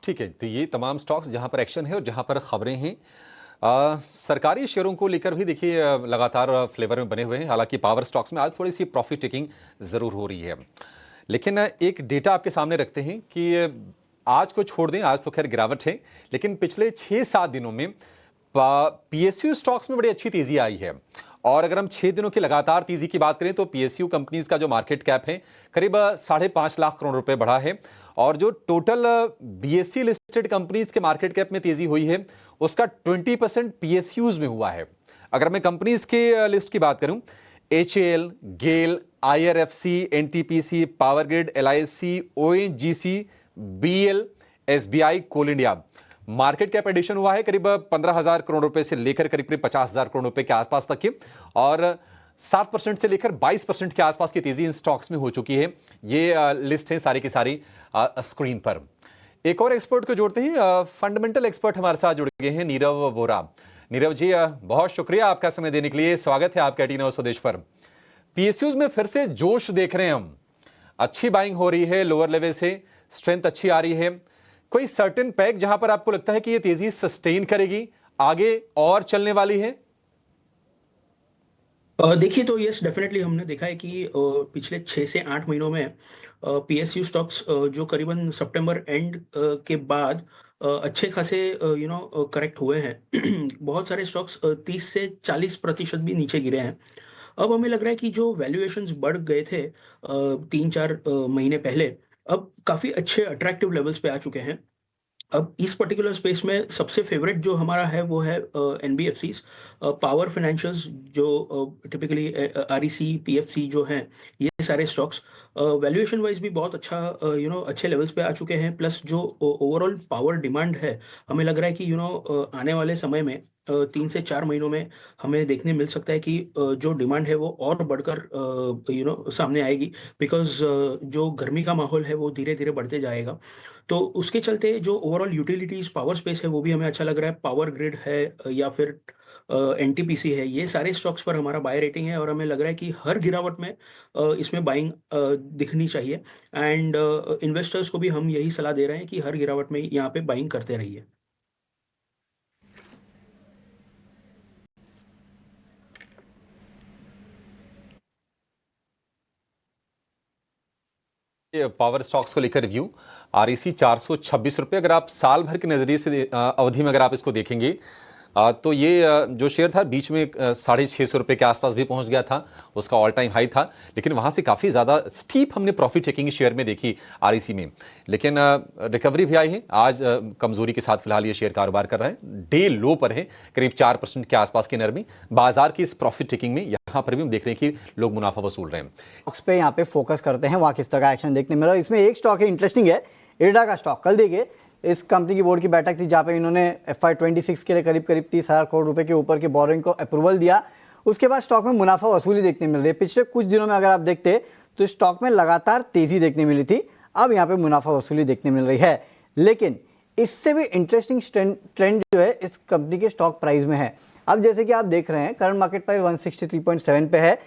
ठीक है, तो ये तमाम स्टॉक्स जहां पर एक्शन है और जहां पर खबरें हैं। सरकारी शेयरों को लेकर भी देखिए लगातार फ्लेवर में बने हुए हैं। हालांकि पावर स्टॉक्स में आज थोड़ी सी प्रॉफिट टेकिंग जरूर हो रही है, लेकिन एक डेटा आपके सामने रखते हैं कि आज को छोड़ दें, आज तो खैर गिरावट है, लेकिन पिछले 6-7 दिनों में पीएसयू स्टॉक्स में बड़ी अच्छी तेजी आई है। और अगर हम 6 दिनों की लगातार तेजी की बात करें तो पीएसयू कंपनीज का जो मार्केट कैप है करीब 5.5 लाख करोड़ रुपए बढ़ा है और जो टोटल बीएसई लिस्टेड कंपनीज के मार्केट कैप में तेजी हुई है उसका 20% पीएसयूज में हुआ है। अगर मैं कंपनीज के लिस्ट की बात करूं, HAL, GAIL, IRFC, NTPC, power grid, LIC, ONGC, BL, SBI, coal India, market cap addition हुआ है करीब 15,000 करोड़ रुपए से लेकर करीब 50,000 करोड़ रुपए के आसपास तक की और 7% से लेकर 22% के आसपास की तेजी इन स्टॉक्स में हो चुकी है। ये लिस्ट है सारी की सारी स्क्रीन पर। एक और एक्सपर्ट को जोड़ते हैं, फंडामेंटल एक्सपर्ट हमारे साथ जुड़ गए हैं, नीरव वोरा। नीरव जी, बहुत शुक्रिया आपका समय देने के लिए। स्वागत है आपका 18 आवर्स स्वदेश पर। पीएसयूज में फिर से जोश देख रहे हैं हम, अच्छी बाइंग हो रही है, लोअर लेवल से स्ट्रेंथ अच्छी आ रही है। कोई सर्टेन पैक जहां पर आपको लगता है कि ये तेजी सस्टेन करेगी, आगे और चलने वाली है?
देखिए, तो यस डेफिनेटली हमने देखा है कि पिछले 6 से 8 महीनों में पीएसयू स्टॉक्स जो करीबन सितंबर एंड के बाद अच्छे खासे करेक्ट हुए हैं। बहुत सारे स्टॉक्स 30 से 40% भी नीचे गिरे हैं। अब हमें लग रहा है कि जो वैल्यूएशंस बढ़ गए थे 3-4 महीने पहले, अब काफ़ी अच्छे अट्रैक्टिव लेवल्स पे आ चुके हैं। अब इस पर्टिकुलर स्पेस में सबसे फेवरेट जो हमारा है वो है एनबीएफसीज, पावर फाइनेंशियल्स, जो टिपिकली आरईसी, पीएफसी जो हैं, ये सारे स्टॉक्स वैल्यूएशन वाइज भी बहुत अच्छा अच्छे लेवल्स पे आ चुके हैं। प्लस जो ओवरऑल पावर डिमांड है, हमें लग रहा है कि आने वाले समय में 3 से 4 महीनों में हमें देखने मिल सकता है कि जो डिमांड है वो और बढ़कर सामने आएगी, बिकॉज जो गर्मी का माहौल है वो धीरे धीरे बढ़ते जाएगा। तो उसके चलते जो ओवरऑल यूटिलिटीज पावर स्पेस है वो भी हमें अच्छा लग रहा है। पावर ग्रिड है या फिर एनटीपीसी है, ये सारे स्टॉक्स पर हमारा बाय रेटिंग है और हमें लग रहा है कि हर गिरावट में इसमें बाइंग दिखनी चाहिए। एंड इन्वेस्टर्स को भी हम यही सलाह दे रहे हैं कि हर गिरावट में यहाँ पे बाइंग करते रहिए।
पावर स्टॉक्स को लेकर रिव्यू। आरईसी 426 रुपये, अगर आप साल भर के नज़रिए से अवधि में अगर आप इसको देखेंगे तो ये जो शेयर था बीच में 650 रुपये के आसपास भी पहुंच गया था, उसका ऑल टाइम हाई था, लेकिन वहां से काफ़ी ज़्यादा स्टीप हमने प्रॉफिट टेकिंग शेयर में देखी आरईसी में, लेकिन रिकवरी भी आई है। आज कमजोरी के साथ फिलहाल ये शेयर कारोबार कर रहे हैं, डे लो पर है, करीब 4% के आसपास की नरमी। बाजार की इस प्रॉफिट टेकिंग में यहाँ पर भी हम देख रहे हैं कि लोग मुनाफा वसूल रहे हैं।
स्टॉक्स पे यहाँ पे फोकस करते हैं, वहाँ किस तरह का एक्शन देखने मिल रहा है। इसमें एक स्टॉक है, इंटरेस्टिंग है, एडा का स्टॉक। कल देखिए इस कंपनी की बोर्ड की बैठक थी जहाँ पे इन्होंने FY26 के लिए करीब 30,000 करोड़ रुपए के ऊपर के बोरोइंग को अप्रूवल दिया। उसके बाद स्टॉक में मुनाफा वसूली देखने मिल रही है। पिछले कुछ दिनों में अगर आप देखते तो स्टॉक में लगातार तेजी देखने मिली थी, अब यहाँ पे मुनाफा वसूली देखने मिल रही है। लेकिन इससे भी इंटरेस्टिंग ट्रेंड जो है इस कंपनी के स्टॉक प्राइस में है। अब जैसे कि आप देख रहे हैं करंट मार्केट प्राइस 163.7 पे है,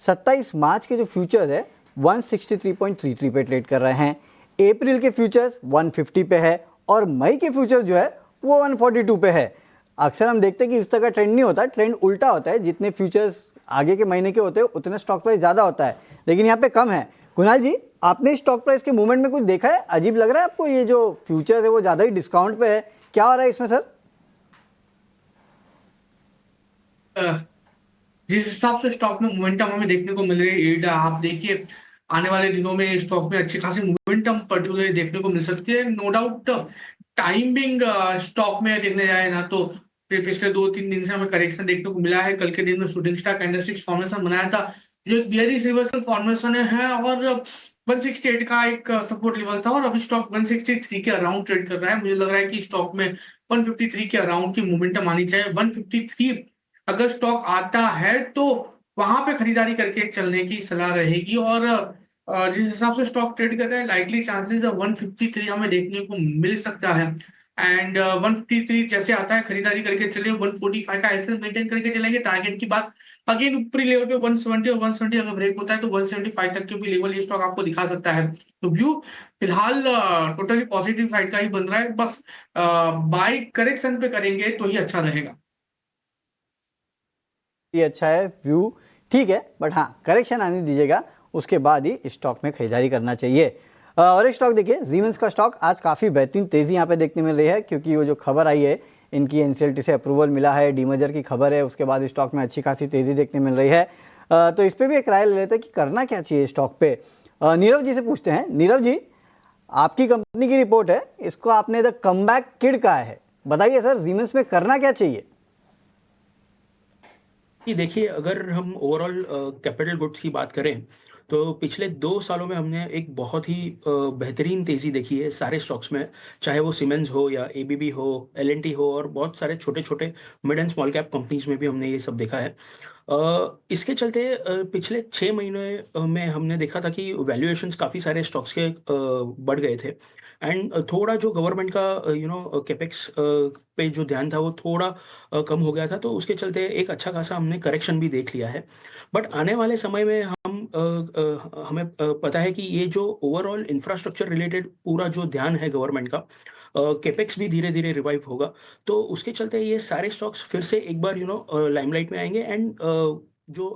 27 मार्च के जो फ्यूचर्स है 163.33 पे ट्रेड कर रहे हैं, अप्रैल के फ्यूचर्स 150 पे है और मई के फ्यूचर जो है वो 142 पे है। अक्सर हम देखते हैं कि इस तरह का ट्रेंड नहीं होता, ट्रेंड उल्टा होता है, जितने फ्यूचर्स आगे के महीने के होते हैं उतने स्टॉक प्राइस ज़्यादा होता है, लेकिन यहाँ पे कम है। कुणाल जी, आपने स्टॉक प्राइस के मूवमेंट में कुछ देखा है? अजीब लग रहा है आपको? ये जो फ्यूचर्स है वो ज़्यादा ही डिस्काउंट पे है, क्या हो रहा है इसमें सर?
जिस हिसाब से स्टॉक में मोमेंटम हमें देखने को मिल रही है एडा, आप देखिए आने वाले दिनों में स्टॉक में अच्छी खासी मोमेंटम पर्टिकुलरली देखने को मिल सकती है। नो डाउट टाइमिंग स्टॉक में देखने जाए ना तो पिछले 2-3 दिन से हमें करेक्शन देखने को मिला है। कल के दिन में शूटिंग स्टार कैंडलस्टिक्स फॉर्मेशन बनाया था जो एक बियरिश रिवर्सल फॉर्मेशन है और 168 का एक सपोर्ट लेवल था और अभी स्टॉक 163 के अराउंड ट्रेड कर रहा है। मुझे लग रहा है कि स्टॉक में 153 के अराउंड की मोमेंटम आनी चाहिए। 153 अगर स्टॉक आता है तो वहां पे खरीदारी करके चलने की सलाह रहेगी और जिस हिसाब से स्टॉक ट्रेड कर रहा है लाइकली चांसेस है 153 हमें देखने को मिल सकता है एंड 153 जैसे आता है खरीदारी करके चले। 145 का एसएल मेंटेन करके चलेंगे। टारगेट की बात अगेन ऊपरी लेवल पे 170 और 170 अगर ब्रेक होता है तो 175 तक के भी लेवल ये स्टॉक आपको दिखा सकता है। तो व्यू फिलहाल टोटली पॉजिटिव साइड का ही बन रहा है, बस बाय करेक्शन पे करेंगे तो ही अच्छा रहेगा।
ये अच्छा है व्यू, ठीक है, बट हाँ करेक्शन आने दीजिएगा, उसके बाद ही स्टॉक में खरीदारी करना चाहिए। और एक स्टॉक देखिए सीमेंस का स्टॉक, आज काफ़ी बेहतरीन तेज़ी यहाँ पे देखने मिल रही है क्योंकि वो जो खबर आई है इनकी NCLT से अप्रूवल मिला है, डीमर्जर की खबर है, उसके बाद स्टॉक में अच्छी खासी तेज़ी देखने मिल रही है। तो इस पर भी एक राय ले लेते हैं कि करना क्या चाहिए स्टॉक पे। नीरव जी से पूछते हैं। नीरव जी, आपकी कंपनी की रिपोर्ट है, इसको आपने द कमबैक किड कहा है, बताइए सर सीमेंस में करना क्या चाहिए?
कि देखिए अगर हम ओवरऑल कैपिटल गुड्स की बात करें तो पिछले 2 सालों में हमने एक बहुत ही बेहतरीन तेज़ी देखी है सारे स्टॉक्स में, चाहे वो सीमेंस हो या ABB हो, L&T हो और बहुत सारे छोटे छोटे mid and small cap companies में भी हमने ये सब देखा है। इसके चलते पिछले 6 महीने में हमने देखा था कि वैल्यूएशंस काफ़ी सारे स्टॉक्स के बढ़ गए थे एंड थोड़ा जो गवर्नमेंट का कैपेक्स पे जो ध्यान था वो थोड़ा कम हो गया था, तो उसके चलते एक अच्छा खासा हमने करेक्शन भी देख लिया है। बट आने वाले समय में हमें पता है कि ये जो ओवरऑल इंफ्रास्ट्रक्चर रिलेटेड पूरा जो ध्यान है गवर्नमेंट का, कैपेक्स भी धीरे धीरे रिवाइव होगा, तो उसके चलते ये सारे स्टॉक्स फिर से एक बार लाइमलाइट में आएंगे एंड जो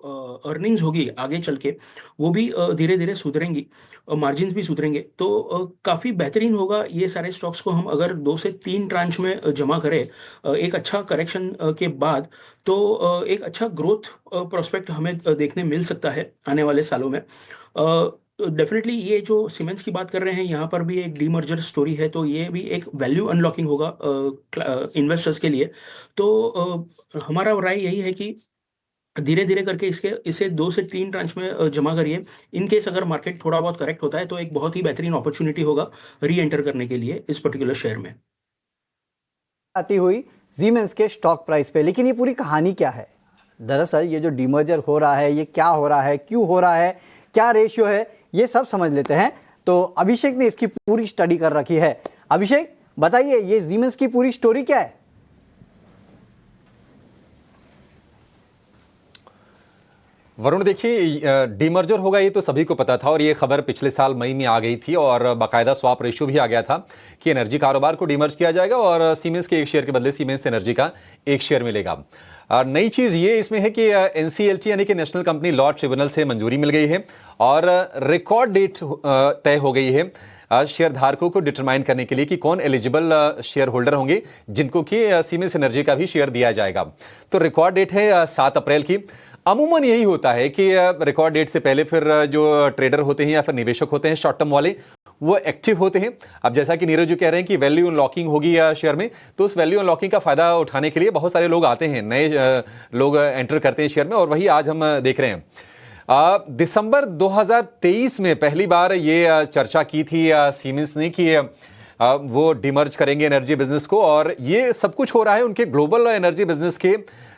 अर्निंग्स होगी आगे चल के वो भी धीरे धीरे सुधरेंगी, मार्जिन्स भी सुधरेंगे, तो काफ़ी बेहतरीन होगा ये सारे स्टॉक्स को हम अगर 2 से 3 ट्रांच में जमा करें एक अच्छा करेक्शन के बाद, तो एक अच्छा ग्रोथ प्रोस्पेक्ट हमें देखने मिल सकता है आने वाले सालों में। डेफिनेटली ये जो सीमेंस की बात कर रहे हैं यहाँ पर भी एक डीमर्जर स्टोरी है, तो ये भी एक वैल्यू अनलॉकिंग होगा इन्वेस्टर्स के लिए। तो हमारा राय यही है कि धीरे धीरे करके इसे 2 से 3 ट्रांच में जमा करिए। इन केस अगर मार्केट थोड़ा बहुत करेक्ट होता है तो एक बहुत ही बेहतरीन अपॉर्चुनिटी होगा री एंटर करने के लिए इस पर्टिकुलर शेयर में।
आती हुई सीमेंस के स्टॉक प्राइस पे, लेकिन ये पूरी कहानी क्या है? दरअसल ये जो डीमर्जर हो रहा है ये क्या हो रहा है, क्यों हो रहा है, क्या रेशियो है, ये सब समझ लेते हैं। तो अभिषेक ने इसकी पूरी स्टडी कर रखी है। अभिषेक बताइए ये सीमेंस की पूरी स्टोरी क्या है?
वरुण देखिए, डीमर्जर होगा ये तो सभी को पता था और ये खबर पिछले साल मई में आ गई थी और बाकायदा स्वैप रेशियो भी आ गया था कि एनर्जी कारोबार को डीमर्ज किया जाएगा और सीमेंस के एक शेयर के बदले सीमेंस एनर्जी का एक शेयर मिलेगा। नई चीज ये इसमें है कि एनसीएलटी यानी कि नेशनल कंपनी लॉ ट्रिब्यूनल से मंजूरी मिल गई है और रिकॉर्ड डेट तय हो गई है शेयर धारकों को डिटरमाइन करने के लिए कि कौन एलिजिबल शेयर होल्डर होंगे जिनको कि सीमेंस एनर्जी का भी शेयर दिया जाएगा। तो रिकॉर्ड डेट है 7 अप्रैल की। अमूमन यही होता है कि रिकॉर्ड डेट से पहले फिर जो ट्रेडर होते हैं या फिर निवेशक होते हैं शॉर्ट टर्म वाले वो एक्टिव होते हैं। अब जैसा कि नीरज जी कह रहे हैं कि वैल्यू अनलॉकिंग होगी शेयर में, तो उस वैल्यू अनलॉकिंग का फायदा उठाने के लिए बहुत सारे लोग आते हैं, नए लोग एंटर करते हैं शेयर में और वही आज हम देख रहे हैं। दिसंबर 2023 में पहली बार ये चर्चा की थी सीमेंस ने कि वो डिमर्ज करेंगे एनर्जी बिजनेस को और ये सब कुछ हो रहा है उनके ग्लोबल एनर्जी बिजनेस के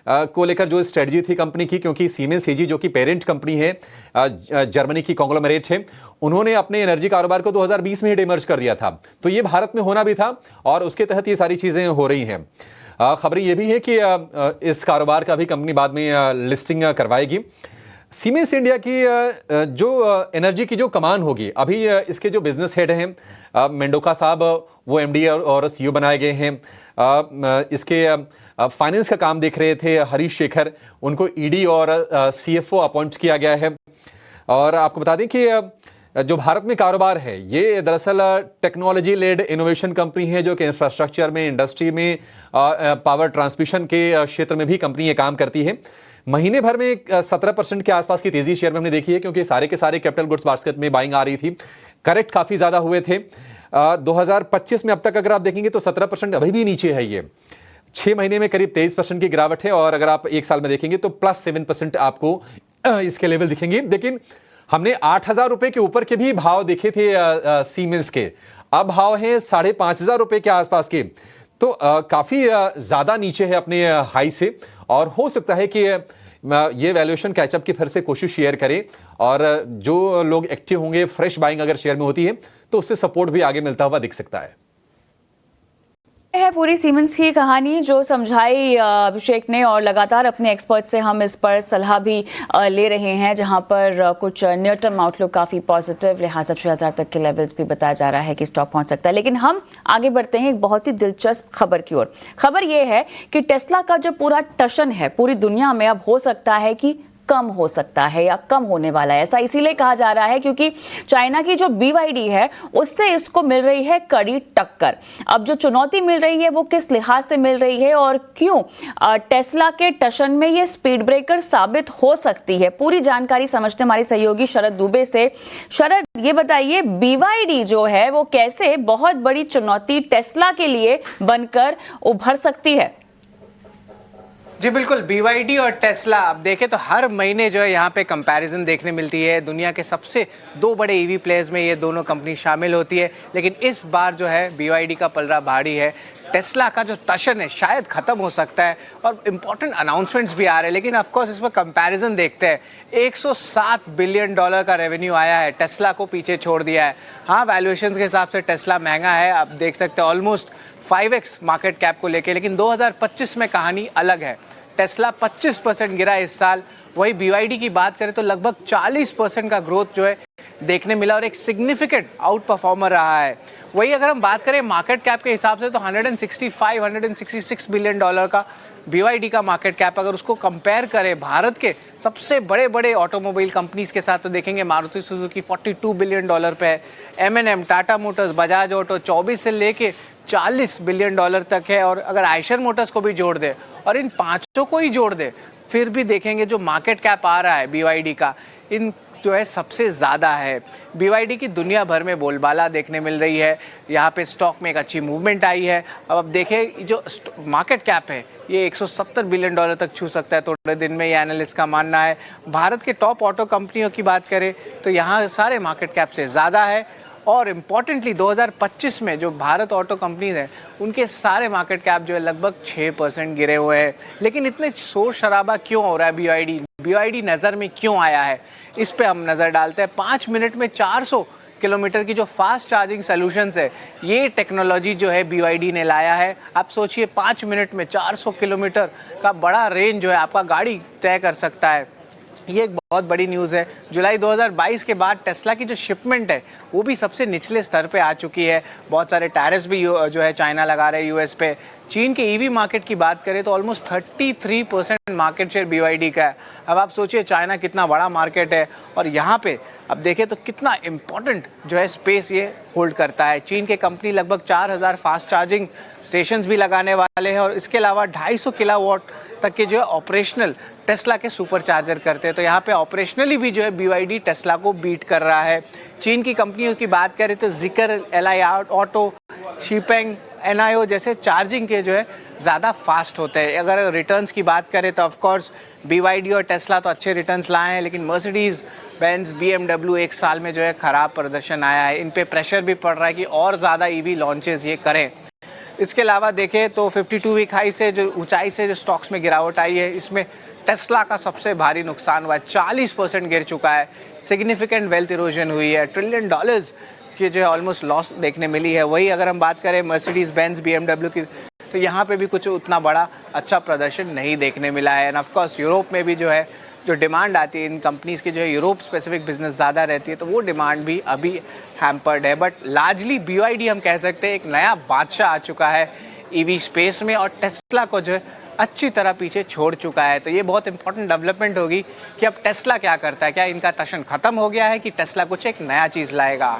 को लेकर जो स्ट्रेटजी थी कंपनी की, क्योंकि सीमेंस एजी जो कि पेरेंट कंपनी है जर्मनी की कॉन्ग्लोमरेट है, उन्होंने अपने एनर्जी कारोबार को 2020 में ही डिमर्ज कर दिया था। तो ये भारत में होना भी था और उसके तहत ये सारी चीजें हो रही हैं। खबरें ये भी है कि इस कारोबार का भी कंपनी बाद में लिस्टिंग करवाएगी। सीमेंस इंडिया की जो एनर्जी की जो कमान होगी, अभी इसके जो बिजनेस हेड हैं मेंडोका साहब, वो एमडी और सीईओ बनाए गए हैं। इसके फाइनेंस का काम देख रहे थे हरीश शेखर, उनको ईडी और सीएफओ अपॉइंट किया गया है। और आपको बता दें कि जो भारत में कारोबार है ये दरअसल टेक्नोलॉजी लेड इनोवेशन कंपनी है जो कि इंफ्रास्ट्रक्चर में, इंडस्ट्री में, पावर ट्रांसमिशन के क्षेत्र में भी कंपनी ये काम करती है। महीने भर में 17% के आसपास की तेजी शेयर में हमने देखी है, क्योंकि सारे के सारे कैपिटल गुड्स बास्केट में बाइंग आ रही थी। करेक्ट काफी ज्यादा हुए थे 2025 में। अब तक अगर आप देखेंगे तो 17% अभी भी नीचे है। ये 6 महीने में करीब 23% की गिरावट है और अगर आप एक साल में देखेंगे तो +7% आपको इसके लेवल दिखेंगे। लेकिन हमने 8,000 रुपए के ऊपर के भी भाव देखे थे सीमेंस के, अब भाव है 5,500 रुपए के आसपास के। तो काफी ज्यादा नीचे है अपने हाई से और हो सकता है कि ये वैल्यूएशन कैचअप की फिर से कोशिश शेयर करे और जो लोग एक्टिव होंगे, फ्रेश बाइंग अगर शेयर में होती है तो उससे सपोर्ट भी आगे मिलता हुआ दिख सकता है।
है पूरी सीमेंस की कहानी जो समझाई अभिषेक ने और लगातार अपने एक्सपर्ट से हम इस पर सलाह भी ले रहे हैं, जहां पर कुछ नियर टर्म आउटलुक काफ़ी पॉजिटिव, लिहाजा 6,000 तक के लेवल्स भी बताया जा रहा है कि स्टॉक पहुंच सकता है। लेकिन हम आगे बढ़ते हैं एक बहुत ही दिलचस्प खबर की ओर। खबर यह है कि टेस्ला का जो पूरा टशन है पूरी दुनिया में अब हो सकता है कि कम हो सकता है या कम होने वाला है। ऐसा इसीलिए कहा जा रहा है क्योंकि चाइना की जो BYD है उससे इसको मिल रही है कड़ी टक्कर। अब जो चुनौती मिल रही है वो किस लिहाज से मिल रही है और क्यों टेस्ला के टशन में ये स्पीड ब्रेकर साबित हो सकती है, पूरी जानकारी समझते हमारे सहयोगी शरद दुबे से। शरद, ये बताइए BYD जो है वो कैसे बहुत बड़ी चुनौती टेस्ला के लिए बनकर उभर सकती है?
जी बिल्कुल, BYD और टेस्ला अब देखें तो हर महीने जो है यहाँ पे कंपैरिजन देखने मिलती है। दुनिया के सबसे 2 बड़े EV प्लेयर्स में ये दोनों कंपनी शामिल होती है, लेकिन इस बार जो है BYD का पलड़ा भारी है। टेस्ला का जो टशन है शायद खत्म हो सकता है और इम्पोर्टेंट अनाउंसमेंट्स भी आ रहे हैं, लेकिन ऑफ कोर्स इस पर कंपैरिजन देखते हैं। $107 बिलियन का रेवेन्यू आया है, टेस्ला को पीछे छोड़ दिया है। हाँ, वैल्यूएशंस के हिसाब से टेस्ला महंगा है, आप देख सकते हैं ऑलमोस्ट 5x मार्केट कैप को लेके, लेकिन 2025 में कहानी अलग है। टेस्ला 25% गिरा इस साल, वही BYD की बात करें तो लगभग 40% का ग्रोथ जो है देखने मिला और एक सिग्निफिकेंट आउट परफॉर्मर रहा है। वही अगर हम बात करें मार्केट कैप के हिसाब से तो $166 बिलियन का BYD का मार्केट कैप, अगर उसको कंपेयर करें भारत के सबसे बड़े बड़े ऑटोमोबाइल कंपनीज के साथ तो देखेंगे मारुति सुजुकी $42 बिलियन पे है, M&M, Tata Motors, Bajaj auto 24 से लेके $40 बिलियन तक है। और अगर आयशर मोटर्स को भी जोड़ दे और इन पांचों को ही जोड़ दे फिर भी देखेंगे जो मार्केट कैप आ रहा है BYD का, इन जो है सबसे ज़्यादा है। BYD की दुनिया भर में बोलबाला देखने मिल रही है, यहाँ पे स्टॉक में एक अच्छी मूवमेंट आई है। अब देखें जो मार्केट कैप है ये $170 बिलियन तक छू सकता है थोड़े दिन में, ये एनालिस्ट का मानना है। भारत के टॉप ऑटो कंपनियों की बात करें तो यहाँ सारे मार्केट कैप से ज़्यादा है और इम्पॉर्टेंटली 2025 में जो भारत ऑटो कंपनीज हैं उनके सारे मार्केट कैप जो है लगभग 6% गिरे हुए हैं। लेकिन इतने शोर शराबा क्यों हो रहा है, BYD नज़र में क्यों आया है, इस पे हम नज़र डालते हैं। 5 मिनट में 400 किलोमीटर की जो फास्ट चार्जिंग सॉल्यूशंस है, ये टेक्नोलॉजी जो है BYD ने लाया है। आप सोचिए 5 मिनट में 400 किलोमीटर का बड़ा रेंज जो है आपका गाड़ी तय कर सकता है। ये एक बहुत बड़ी न्यूज़ है। जुलाई 2022 के बाद टेस्ला की जो शिपमेंट है वो भी सबसे निचले स्तर पे आ चुकी है। बहुत सारे टैरिफ्स भी जो है चाइना लगा रहे हैं यूएस पे। चीन के ईवी मार्केट की बात करें तो ऑलमोस्ट 33% मार्केट शेयर BYD का है। अब आप सोचिए चाइना कितना बड़ा मार्केट है और यहाँ पे अब देखें तो कितना इम्पोर्टेंट जो है स्पेस ये होल्ड करता है। चीन के कंपनी लगभग 4000 फास्ट चार्जिंग स्टेशंस भी लगाने वाले हैं और इसके अलावा 250 किलोवाट तक के जो है ऑपरेशनल टेस्ला के सुपर चार्जर करते हैं। तो यहाँ पे ऑपरेशनली भी जो है BYD टेस्ला को बीट कर रहा है। चीन की कंपनियों की बात करें तो जिकर, LI ऑटो, शिपेंग, NIO जैसे चार्जिंग के जो है ज़्यादा फास्ट होते हैं। अगर रिटर्न्स की बात करें तो ऑफकोर्स BYD और टेस्ला तो अच्छे रिटर्न्स लाए हैं, लेकिन मर्सिडीज़ बेंज, BMW एक साल में जो है ख़राब प्रदर्शन आया है। इन पे प्रेशर भी पड़ रहा है कि और ज़्यादा EV लॉन्चेस ये करें। इसके अलावा देखें तो 52 वीक हाई से जो ऊंचाई से जो स्टॉक्स में गिरावट आई है, इसमें टेस्ला का सबसे भारी नुकसान हुआ है। 40% गिर चुका है। सिग्निफिकेंट वेल्थ इरोजन हुई है। $1 ट्रिलियन की जो है ऑलमोस्ट लॉस देखने मिली है। वही अगर हम बात करें मर्सिडीज़ बेंज, BMW की, तो यहाँ पे भी कुछ उतना बड़ा अच्छा प्रदर्शन नहीं देखने मिला है। एंड ऑफकोर्स यूरोप में भी जो है जो डिमांड आती है इन कंपनीज़ की, जो है यूरोप स्पेसिफिक बिजनेस ज़्यादा रहती है, तो वो डिमांड भी अभी हैम्पर्ड है। बट लार्जली BYD हम कह सकते हैं एक नया बादशाह आ चुका है EV स्पेस में और टेस्ला को जो है अच्छी तरह पीछे छोड़ चुका है। तो ये बहुत इंपॉर्टेंट डेवलपमेंट होगी कि अब टेस्ला क्या करता है। क्या इनका टशन खत्म हो गया है कि टेस्ला कुछ एक नया चीज़ लाएगा।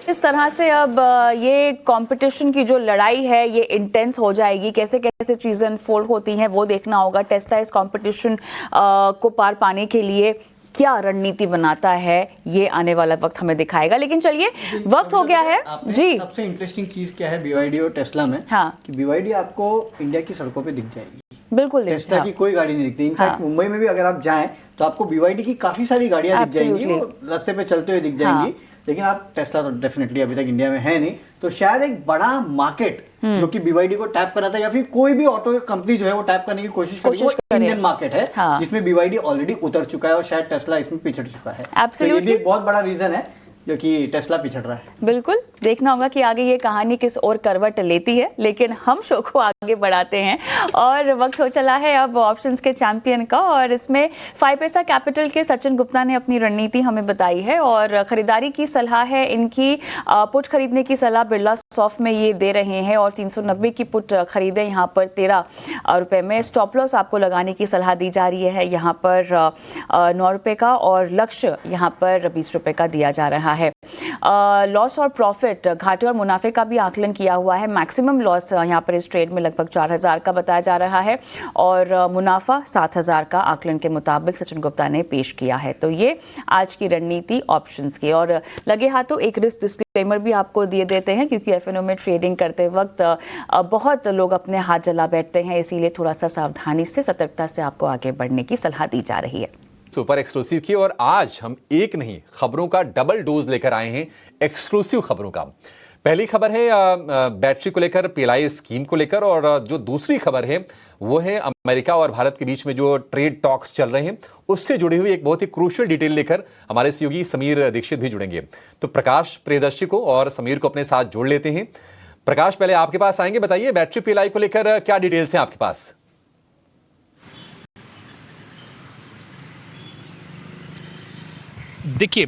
इस तरह से अब ये कंपटीशन की जो लड़ाई है ये इंटेंस हो जाएगी। कैसे कैसे चीज़ें अनफोल्ड होती हैं वो देखना होगा। टेस्ला इस कंपटीशन को पार पाने के लिए क्या रणनीति बनाता है ये आने वाला वक्त हमें दिखाएगा। लेकिन चलिए वक्त हो गया है जी।
सबसे इंटरेस्टिंग चीज़ क्या है BYD और टेस्ला में,
हाँ,
कि BYD आपको इंडिया की सड़कों पे दिख जाएगी।
बिल्कुल
टेस्ला की कोई गाड़ी नहीं दिखती। इनफैक्ट मुंबई में भी अगर आप जाएं तो आपको BYD की काफी सारी गाड़ियां दिख जाएंगी, वो रास्ते पे चलते हुए दिख जाएंगी। लेकिन आप टेस्ला तो डेफिनेटली अभी तक इंडिया में है नहीं। तो शायद एक बड़ा मार्केट जो कि BYD को टैप कराता है या फिर कोई भी ऑटो कंपनी जो है वो टैप करने की कोशिश करेगी, वो इंडियन मार्केट है,
हाँ, जिसमें
BYD ऑलरेडी उतर चुका है और शायद टेस्ला इसमें पिछड़ चुका है। तो ये भी एक बहुत बड़ा रीजन है जो कि टेस्ला पिछड़ रहा है।
बिल्कुल देखना होगा कि आगे ये कहानी किस और करवट लेती है। लेकिन हम शो को आगे बढ़ाते हैं और वक्त हो चला है अब ऑप्शंस के चैंपियन का। और इसमें 5 पैसा कैपिटल के सचिन गुप्ता ने अपनी रणनीति हमें बताई है और खरीदारी की सलाह है इनकी। पुट खरीदने की सलाह बिरला सॉफ्ट में ये दे रहे हैं और 390 की पुट खरीदें यहाँ पर 13 रुपए में। स्टॉप लॉस आपको लगाने की सलाह दी जा रही है यहाँ पर 9 रुपए का और लक्ष्य यहाँ पर 20 रुपए का दिया जा रहा है। लॉस और प्रॉफिट, घाटे और मुनाफे का भी आकलन किया हुआ है। मैक्सिमम लॉस यहाँ पर इस ट्रेड में लगभग 4000 का बताया जा रहा है और मुनाफा 7000 का आकलन के मुताबिक सचिन गुप्ता ने पेश किया है। तो ये आज की रणनीति ऑप्शंस की। और लगे हाथों एक रिस्क डिस्क्लेमर भी आपको दिए देते हैं क्योंकि एफएनओ में ट्रेडिंग करते वक्त बहुत लोग अपने हाथ जला बैठते हैं, इसीलिए थोड़ा सा सावधानी से, सतर्कता से आपको आगे बढ़ने की सलाह दी जा रही है।
सुपर एक्सक्लूसिव की। और आज हम एक नहीं खबरों का डबल डोज लेकर आए हैं, एक्सक्लूसिव खबरों का। पहली खबर है बैटरी को लेकर, PLI स्कीम को लेकर, और जो दूसरी खबर है वो है अमेरिका और भारत के बीच में जो ट्रेड टॉक्स चल रहे हैं उससे जुड़ी हुई एक बहुत ही क्रूशियल डिटेल लेकर हमारे सहयोगी समीर दीक्षित भी जुड़ेंगे। तो प्रकाश प्रियदर्शी को और समीर को अपने साथ जोड़ लेते हैं। प्रकाश, पहले आपके पास आएंगे, बताइए बैटरी PLI को लेकर क्या डिटेल्स हैं आपके पास?
देखिए,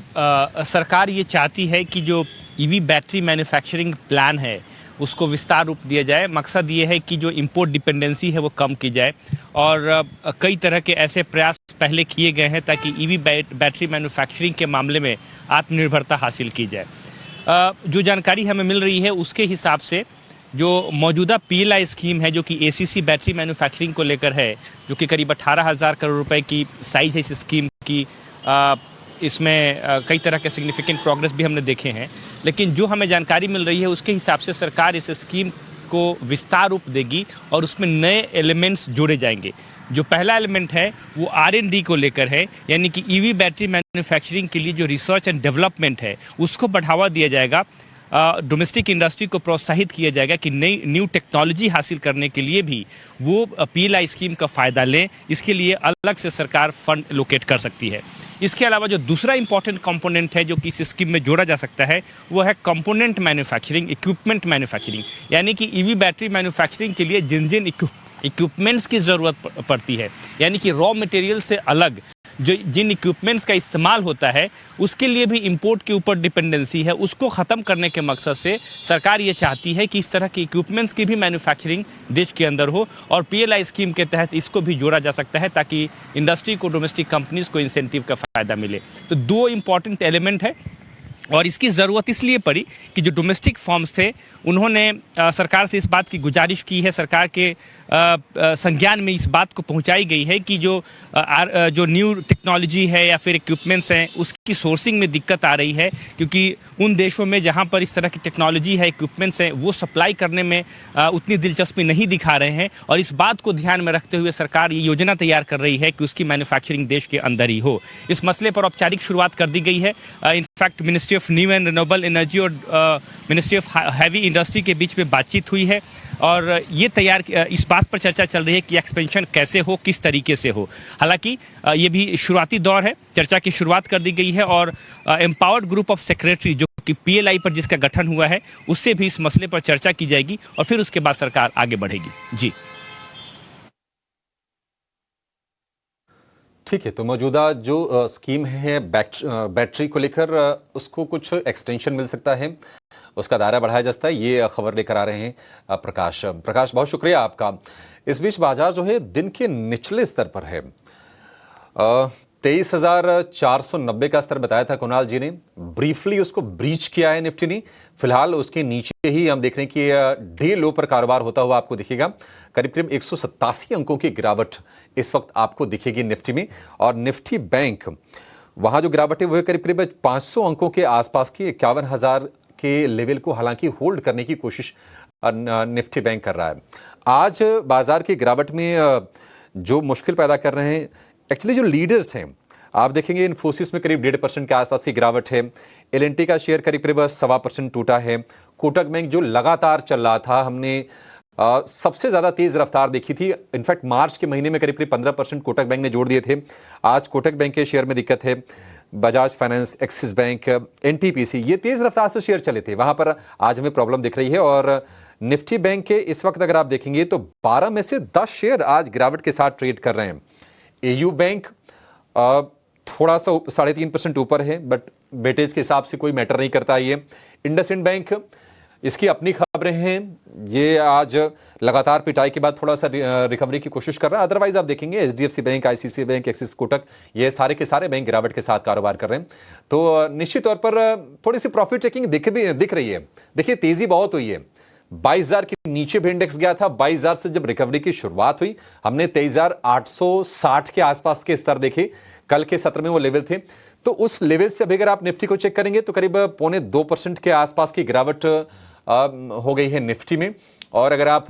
सरकार ये चाहती है कि जो EV बैटरी मैन्युफैक्चरिंग प्लान है उसको विस्तार रूप दिया जाए। मकसद ये है कि जो इंपोर्ट डिपेंडेंसी है वो कम की जाए और कई तरह के ऐसे प्रयास पहले किए गए हैं ताकि EV बैटरी मैन्युफैक्चरिंग के मामले में आत्मनिर्भरता हासिल की जाए। जो जानकारी हमें मिल रही है उसके हिसाब से जो मौजूदा PLI स्कीम है जो कि ACC बैटरी मैन्युफैक्चरिंग को लेकर है, जो कि करीब 18,000 करोड़ रुपए की साइज है इस स्कीम की, इसमें कई तरह के सिग्निफिकेंट प्रोग्रेस भी हमने देखे हैं। लेकिन जो हमें जानकारी मिल रही है उसके हिसाब से सरकार इस स्कीम को विस्तार रूप देगी और उसमें नए एलिमेंट्स जोड़े जाएंगे। जो पहला एलिमेंट है वो R&D को लेकर है, यानी कि EV बैटरी मैन्युफैक्चरिंग के लिए जो रिसर्च एंड डेवलपमेंट है उसको बढ़ावा दिया जाएगा। डोमेस्टिक इंडस्ट्री को प्रोत्साहित किया जाएगा कि नई न्यू टेक्नोलॉजी हासिल करने के लिए भी वो PLI स्कीम का फ़ायदा लें। इसके लिए अलग से सरकार फंड एलोकेट कर सकती है। इसके अलावा जो दूसरा इंपॉर्टेंट कंपोनेंट है जो कि इस स्कीम में जोड़ा जा सकता है वो है कंपोनेंट मैन्युफैक्चरिंग, इक्विपमेंट मैन्युफैक्चरिंग, यानी कि EV बैटरी मैन्युफैक्चरिंग के लिए जिन जिन इक्विपमेंट्स की ज़रूरत पड़ती है, यानी कि रॉ मटेरियल से अलग जो जिन इक्विपमेंट्स का इस्तेमाल होता है उसके लिए भी इंपोर्ट के ऊपर डिपेंडेंसी है, उसको ख़त्म करने के मकसद से सरकार ये चाहती है कि इस तरह के इक्विपमेंट्स की भी मैन्युफैक्चरिंग देश के अंदर हो, और पीएलआई स्कीम के तहत इसको भी जोड़ा जा सकता है ताकि इंडस्ट्री को, डोमेस्टिक कंपनीज को इंसेंटिव का फ़ायदा मिले। तो दो इम्पॉर्टेंट एलिमेंट है, और इसकी ज़रूरत इसलिए पड़ी कि जो डोमेस्टिक फर्म्स थे उन्होंने सरकार से इस बात की गुजारिश की है, सरकार के संज्ञान में इस बात को पहुंचाई गई है कि जो न्यू टेक्नोलॉजी है या फिर इक्विपमेंट्स हैं उसकी सोर्सिंग में दिक्कत आ रही है, क्योंकि उन देशों में जहां पर इस तरह की टेक्नोलॉजी है, इक्विपमेंट्स हैं, वो सप्लाई करने में उतनी दिलचस्पी नहीं दिखा रहे हैं, और इस बात को ध्यान में रखते हुए सरकार ये योजना तैयार कर रही है कि उसकी मैन्युफैक्चरिंग देश के अंदर ही हो। इस मसले पर औपचारिक शुरुआत कर दी गई है। In fact ministry of new and renewable energy और मिनिस्ट्री ऑफ हैवी इंडस्ट्री के बीच में बातचीत हुई है, और ये इस बात पर चर्चा चल रही है कि एक्सपेंशन कैसे हो, किस तरीके से हो। हालांकि ये भी शुरुआती दौर है, चर्चा की शुरुआत कर दी गई है, और एम्पावर्ड ग्रुप ऑफ सेक्रेटरी जो कि पीएलआई पर जिसका गठन हुआ है उससे भी इस मसले पर चर्चा की जाएगी, और फिर उसके बाद सरकार आगे बढ़ेगी। जी
ठीक है, तो मौजूदा जो स्कीम है बैटरी को लेकर उसको कुछ एक्सटेंशन मिल सकता है, उसका दायरा बढ़ाया जा सकता है, ये खबर लेकर आ रहे हैं प्रकाश। बहुत शुक्रिया आपका। इस बीच बाजार जो है दिन के निचले स्तर पर है, 23,490 का स्तर बताया था कुणाल जी ने, ब्रीफली उसको ब्रीच किया है निफ्टी ने। फिलहाल उसके नीचे ही हम देख रहे हैं कि डे लो पर कारोबार होता हुआ आपको दिखेगा। करीब करीब 187 अंकों की गिरावट इस वक्त आपको दिखेगी निफ्टी में, और निफ्टी बैंक वहां जो गिरावट है वो करीब करीब 500 अंकों के आसपास की 51,000 के लेवल को हालांकि होल्ड करने की कोशिश निफ्टी बैंक कर रहा है। आज बाजार की गिरावट में जो मुश्किल पैदा कर रहे हैं एक्चुअली जो लीडर्स हैं, आप देखेंगे इन्फोसिस में करीब 1.5% के आसपास की गिरावट है, एल&टी का शेयर करीब करीब 1.25% टूटा है, कोटक बैंक जो लगातार चल रहा था, हमने सबसे ज्यादा तेज रफ्तार देखी थी, इनफैक्ट मार्च के महीने में करीब करीब 15% कोटक बैंक ने जोड़ दिए थे। आज कोटक बैंक के शेयर में दिक्कत है, Bajaj finance, axis bank, NTPC ये तेज रफ्तार से शेयर चले थे, वहां पर आज हमें प्रॉब्लम दिख रही है। और निफ्टी बैंक के इस वक्त अगर आप देखेंगे तो 12 में से 10 शेयर आज गिरावट के साथ ट्रेड कर रहे हैं। एयू बैंक थोड़ा सा 3.5% ऊपर है, बट वेटेज के हिसाब से कोई मैटर नहीं करता ये। इंडसइंड बैंक, इसकी अपनी खबरें हैं, ये आज लगातार पिटाई के बाद थोड़ा सा रिकवरी की कोशिश कर रहा है। अदरवाइज आप देखेंगे HDFC bank, ICICI bank, axis, Kotak ये सारे के सारे बैंक गिरावट के साथ कारोबार कर रहे हैं। तो निश्चित तौर पर थोड़ी सी प्रॉफिट टेकिंग दिख रही है। देखिए तेजी बहुत हुई है, 22,000 के नीचे भी इंडेक्स गया था। 22,000 से जब रिकवरी की शुरुआत हुई हमने 23,860 के आसपास के स्तर देखे, कल के सत्र में वो लेवल थे। तो उस लेवल से अभी अगर आप निफ्टी को चेक करेंगे तो करीब 0.25% के आसपास की गिरावट हो गई है निफ्टी में। और अगर आप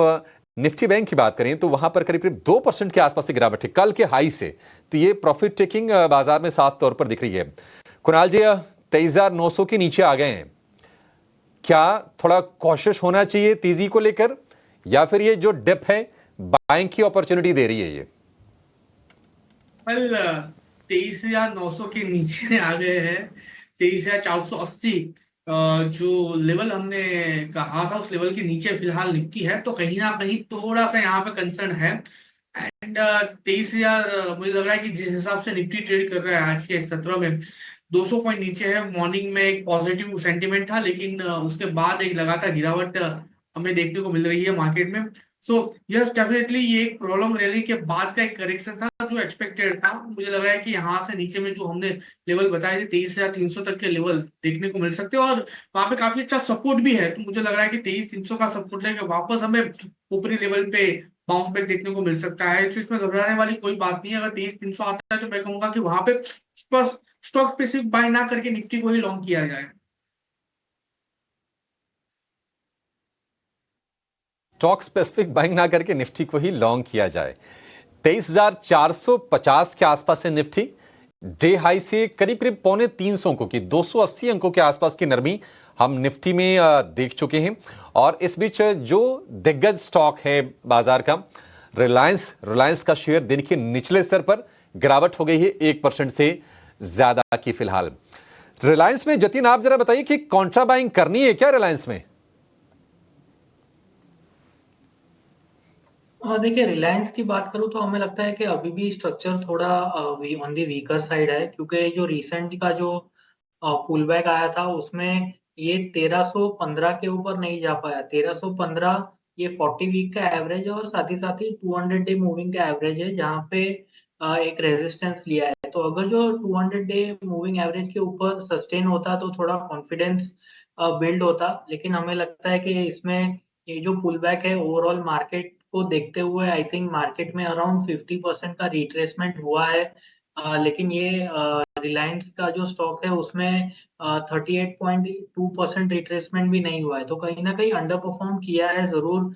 निफ्टी बैंक की बात करें तो वहां पर करीब करीब 2% के आसपास की गिरावट है कल के हाई से। तो ये प्रॉफिट टेकिंग बाजार में साफ तौर पर दिख रही है। कुणाल जी 23,900 के नीचे आ गए हैं, क्या थोड़ा कॉशियस होना चाहिए तेजी को लेकर, या फिर ये जो डिप है बाइंग की अपॉर्चुनिटी दे रही है? ये
23,900 के नीचे आ गए हैं। 23,480 जो लेवल हमने कहा था उस लेवल के नीचे फिलहाल निफ्टी है, तो कहीं ना कहीं थोड़ा सा यहाँ पे कंसर्न है। एंड 23,000 मुझे लग रहा है कि जिस हिसाब से निफ्टी ट्रेड कर रहा है आज के सत्र में 200 पॉइंट नीचे है। मॉर्निंग में एक पॉजिटिव सेंटीमेंट था, लेकिन उसके बाद एक लगातार गिरावट हमें देखने को मिल रही है मार्केट में। सो यस डेफिनेटली ये एक प्रॉब्लम रैली के बाद का एक करेक्शन था जो एक्सपेक्टेड था। मुझे लग रहा है कि यहाँ से नीचे में जो हमने लेवल बताए थे 23,300 तक के लेवल देखने को मिल सकते हैं, और वहां पे काफी अच्छा सपोर्ट भी है। तो मुझे लग रहा है कि 23,300 का सपोर्ट लेके वापस हमें ऊपरी लेवल पे बाउंस बैक देखने को मिल सकता है। तो इसमें घबराने वाली कोई बात नहीं है। अगर 23,300 आता है तो मैं कहूंगा कि वहां पे स्टॉक स्पेसिफिक बाय ना करके निफ्टी को ही लॉन्ग किया जाए।
स्टॉक स्पेसिफिक बाइंग ना करके निफ्टी को ही लॉन्ग किया जाए। 23,450 के आसपास से निफ्टी डे हाई से करीब करीब 250 अंकों की 280 अंकों के आसपास की नरमी हम निफ्टी में देख चुके हैं। और इस बीच जो दिग्गज स्टॉक है बाजार का, रिलायंस का शेयर दिन के निचले स्तर पर गिरावट हो गई है 1% से ज्यादा की फिलहाल। रिलायंस में जतिन आप जरा बताइए कि कॉन्ट्रा बाइंग करनी है क्या रिलायंस में?
देखिए रिलायंस की बात करूँ तो हमें लगता है कि अभी भी स्ट्रक्चर थोड़ा ऑन दी वीकर साइड है, क्योंकि जो रिसेंट का जो पुल बैक आया था उसमें ये 1315 के ऊपर नहीं जा पाया। 1315 ये 40 वीक का एवरेज है और साथ ही 200 डे मूविंग का एवरेज है, जहाँ पे एक रेजिस्टेंस लिया है। तो अगर जो 200 डे मूविंग एवरेज के ऊपर सस्टेन होता तो थोड़ा कॉन्फिडेंस बिल्ड होता, लेकिन हमें लगता है कि इसमें ये जो पुल बैक है ओवरऑल मार्केट को देखते हुए आई थिंक मार्केट में अराउंड 50% का रिट्रेसमेंट हुआ है। लेकिन ये रिलायंस का जो स्टॉक है उसमें 38.2% रिट्रेसमेंट भी नहीं हुआ है, तो कहीं ना कहीं अंडर परफॉर्म किया है जरूर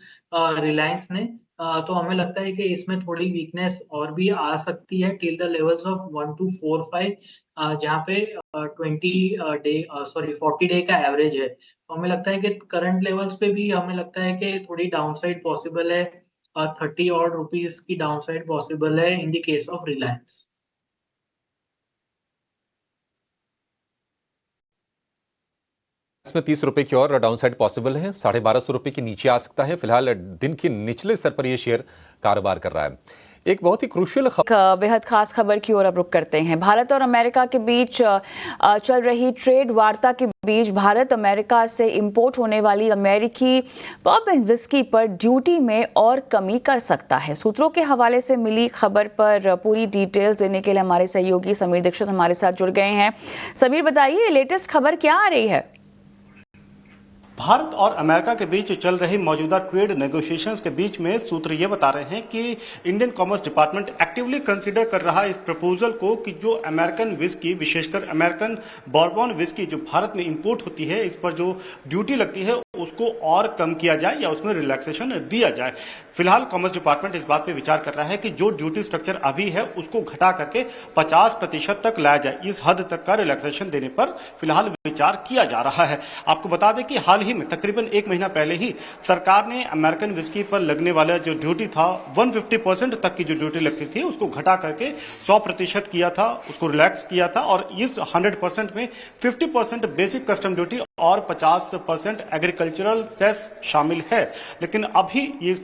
रिलायंस ने। तो हमें लगता है कि इसमें थोड़ी वीकनेस और भी आ सकती है टिल द लेवल्स ऑफ 1245, जहाँ पे 40 डे का एवरेज है। तो हमें लगता है कि करंट लेवल्स पे भी हमें लगता है कि थोड़ी डाउनसाइड पॉसिबल है, 30 और रुपीज की डाउनसाइड पॉसिबल है in the case of Reliance.
इसमें 30 रुपए की और डाउनसाइड पॉसिबल है, 1250 रुपए के नीचे आ सकता है। फिलहाल दिन के निचले स्तर पर यह शेयर कारोबार कर रहा है। एक बहुत ही क्रूशियल
बेहद खास खबर की ओर अब रुख करते हैं। भारत और अमेरिका के बीच चल रही ट्रेड वार्ता के बीच भारत अमेरिका से इंपोर्ट होने वाली अमेरिकी पब एंड विस्की पर ड्यूटी में और कमी कर सकता है। सूत्रों के हवाले से मिली खबर पर पूरी डिटेल्स देने के लिए हमारे सहयोगी समीर दीक्षित हमारे साथ जुड़ गए हैं। समीर, बताइए लेटेस्ट खबर क्या आ रही है?
भारत और अमेरिका के बीच चल रही मौजूदा ट्रेड नेगोशिएशंस के बीच में सूत्र ये बता रहे हैं कि Indian commerce department actively consider कर रहा है इस प्रपोजल को कि जो अमेरिकन विस्की, विशेषकर अमेरिकन बॉर्बन विस्की जो भारत में इंपोर्ट होती है, इस पर जो ड्यूटी लगती है उसको और कम किया जाए या उसमें रिलैक्सेशन दिया जाए। फिलहाल कॉमर्स डिपार्टमेंट इस बात पे विचार कर रहा है कि जो ड्यूटी स्ट्रक्चर अभी है उसको घटा करके 50% तक लाया जाए। इस हद तक का रिलैक्सेशन देने पर फिलहाल विचार किया जा रहा है। आपको बता दें कि हाल ही में तकरीबन 1 महीना पहले ही सरकार ने अमेरिकन विस्की पर लगने वाला जो ड्यूटी था 150% तक की जो ड्यूटी लगती थी उसको घटा करके 100% किया था, उसको रिलैक्स किया था और इस 100% में 50% बेसिक कस्टम ड्यूटी और 50% एग्रीकल्चरल सेस शामिल है। लेकिन अभी इस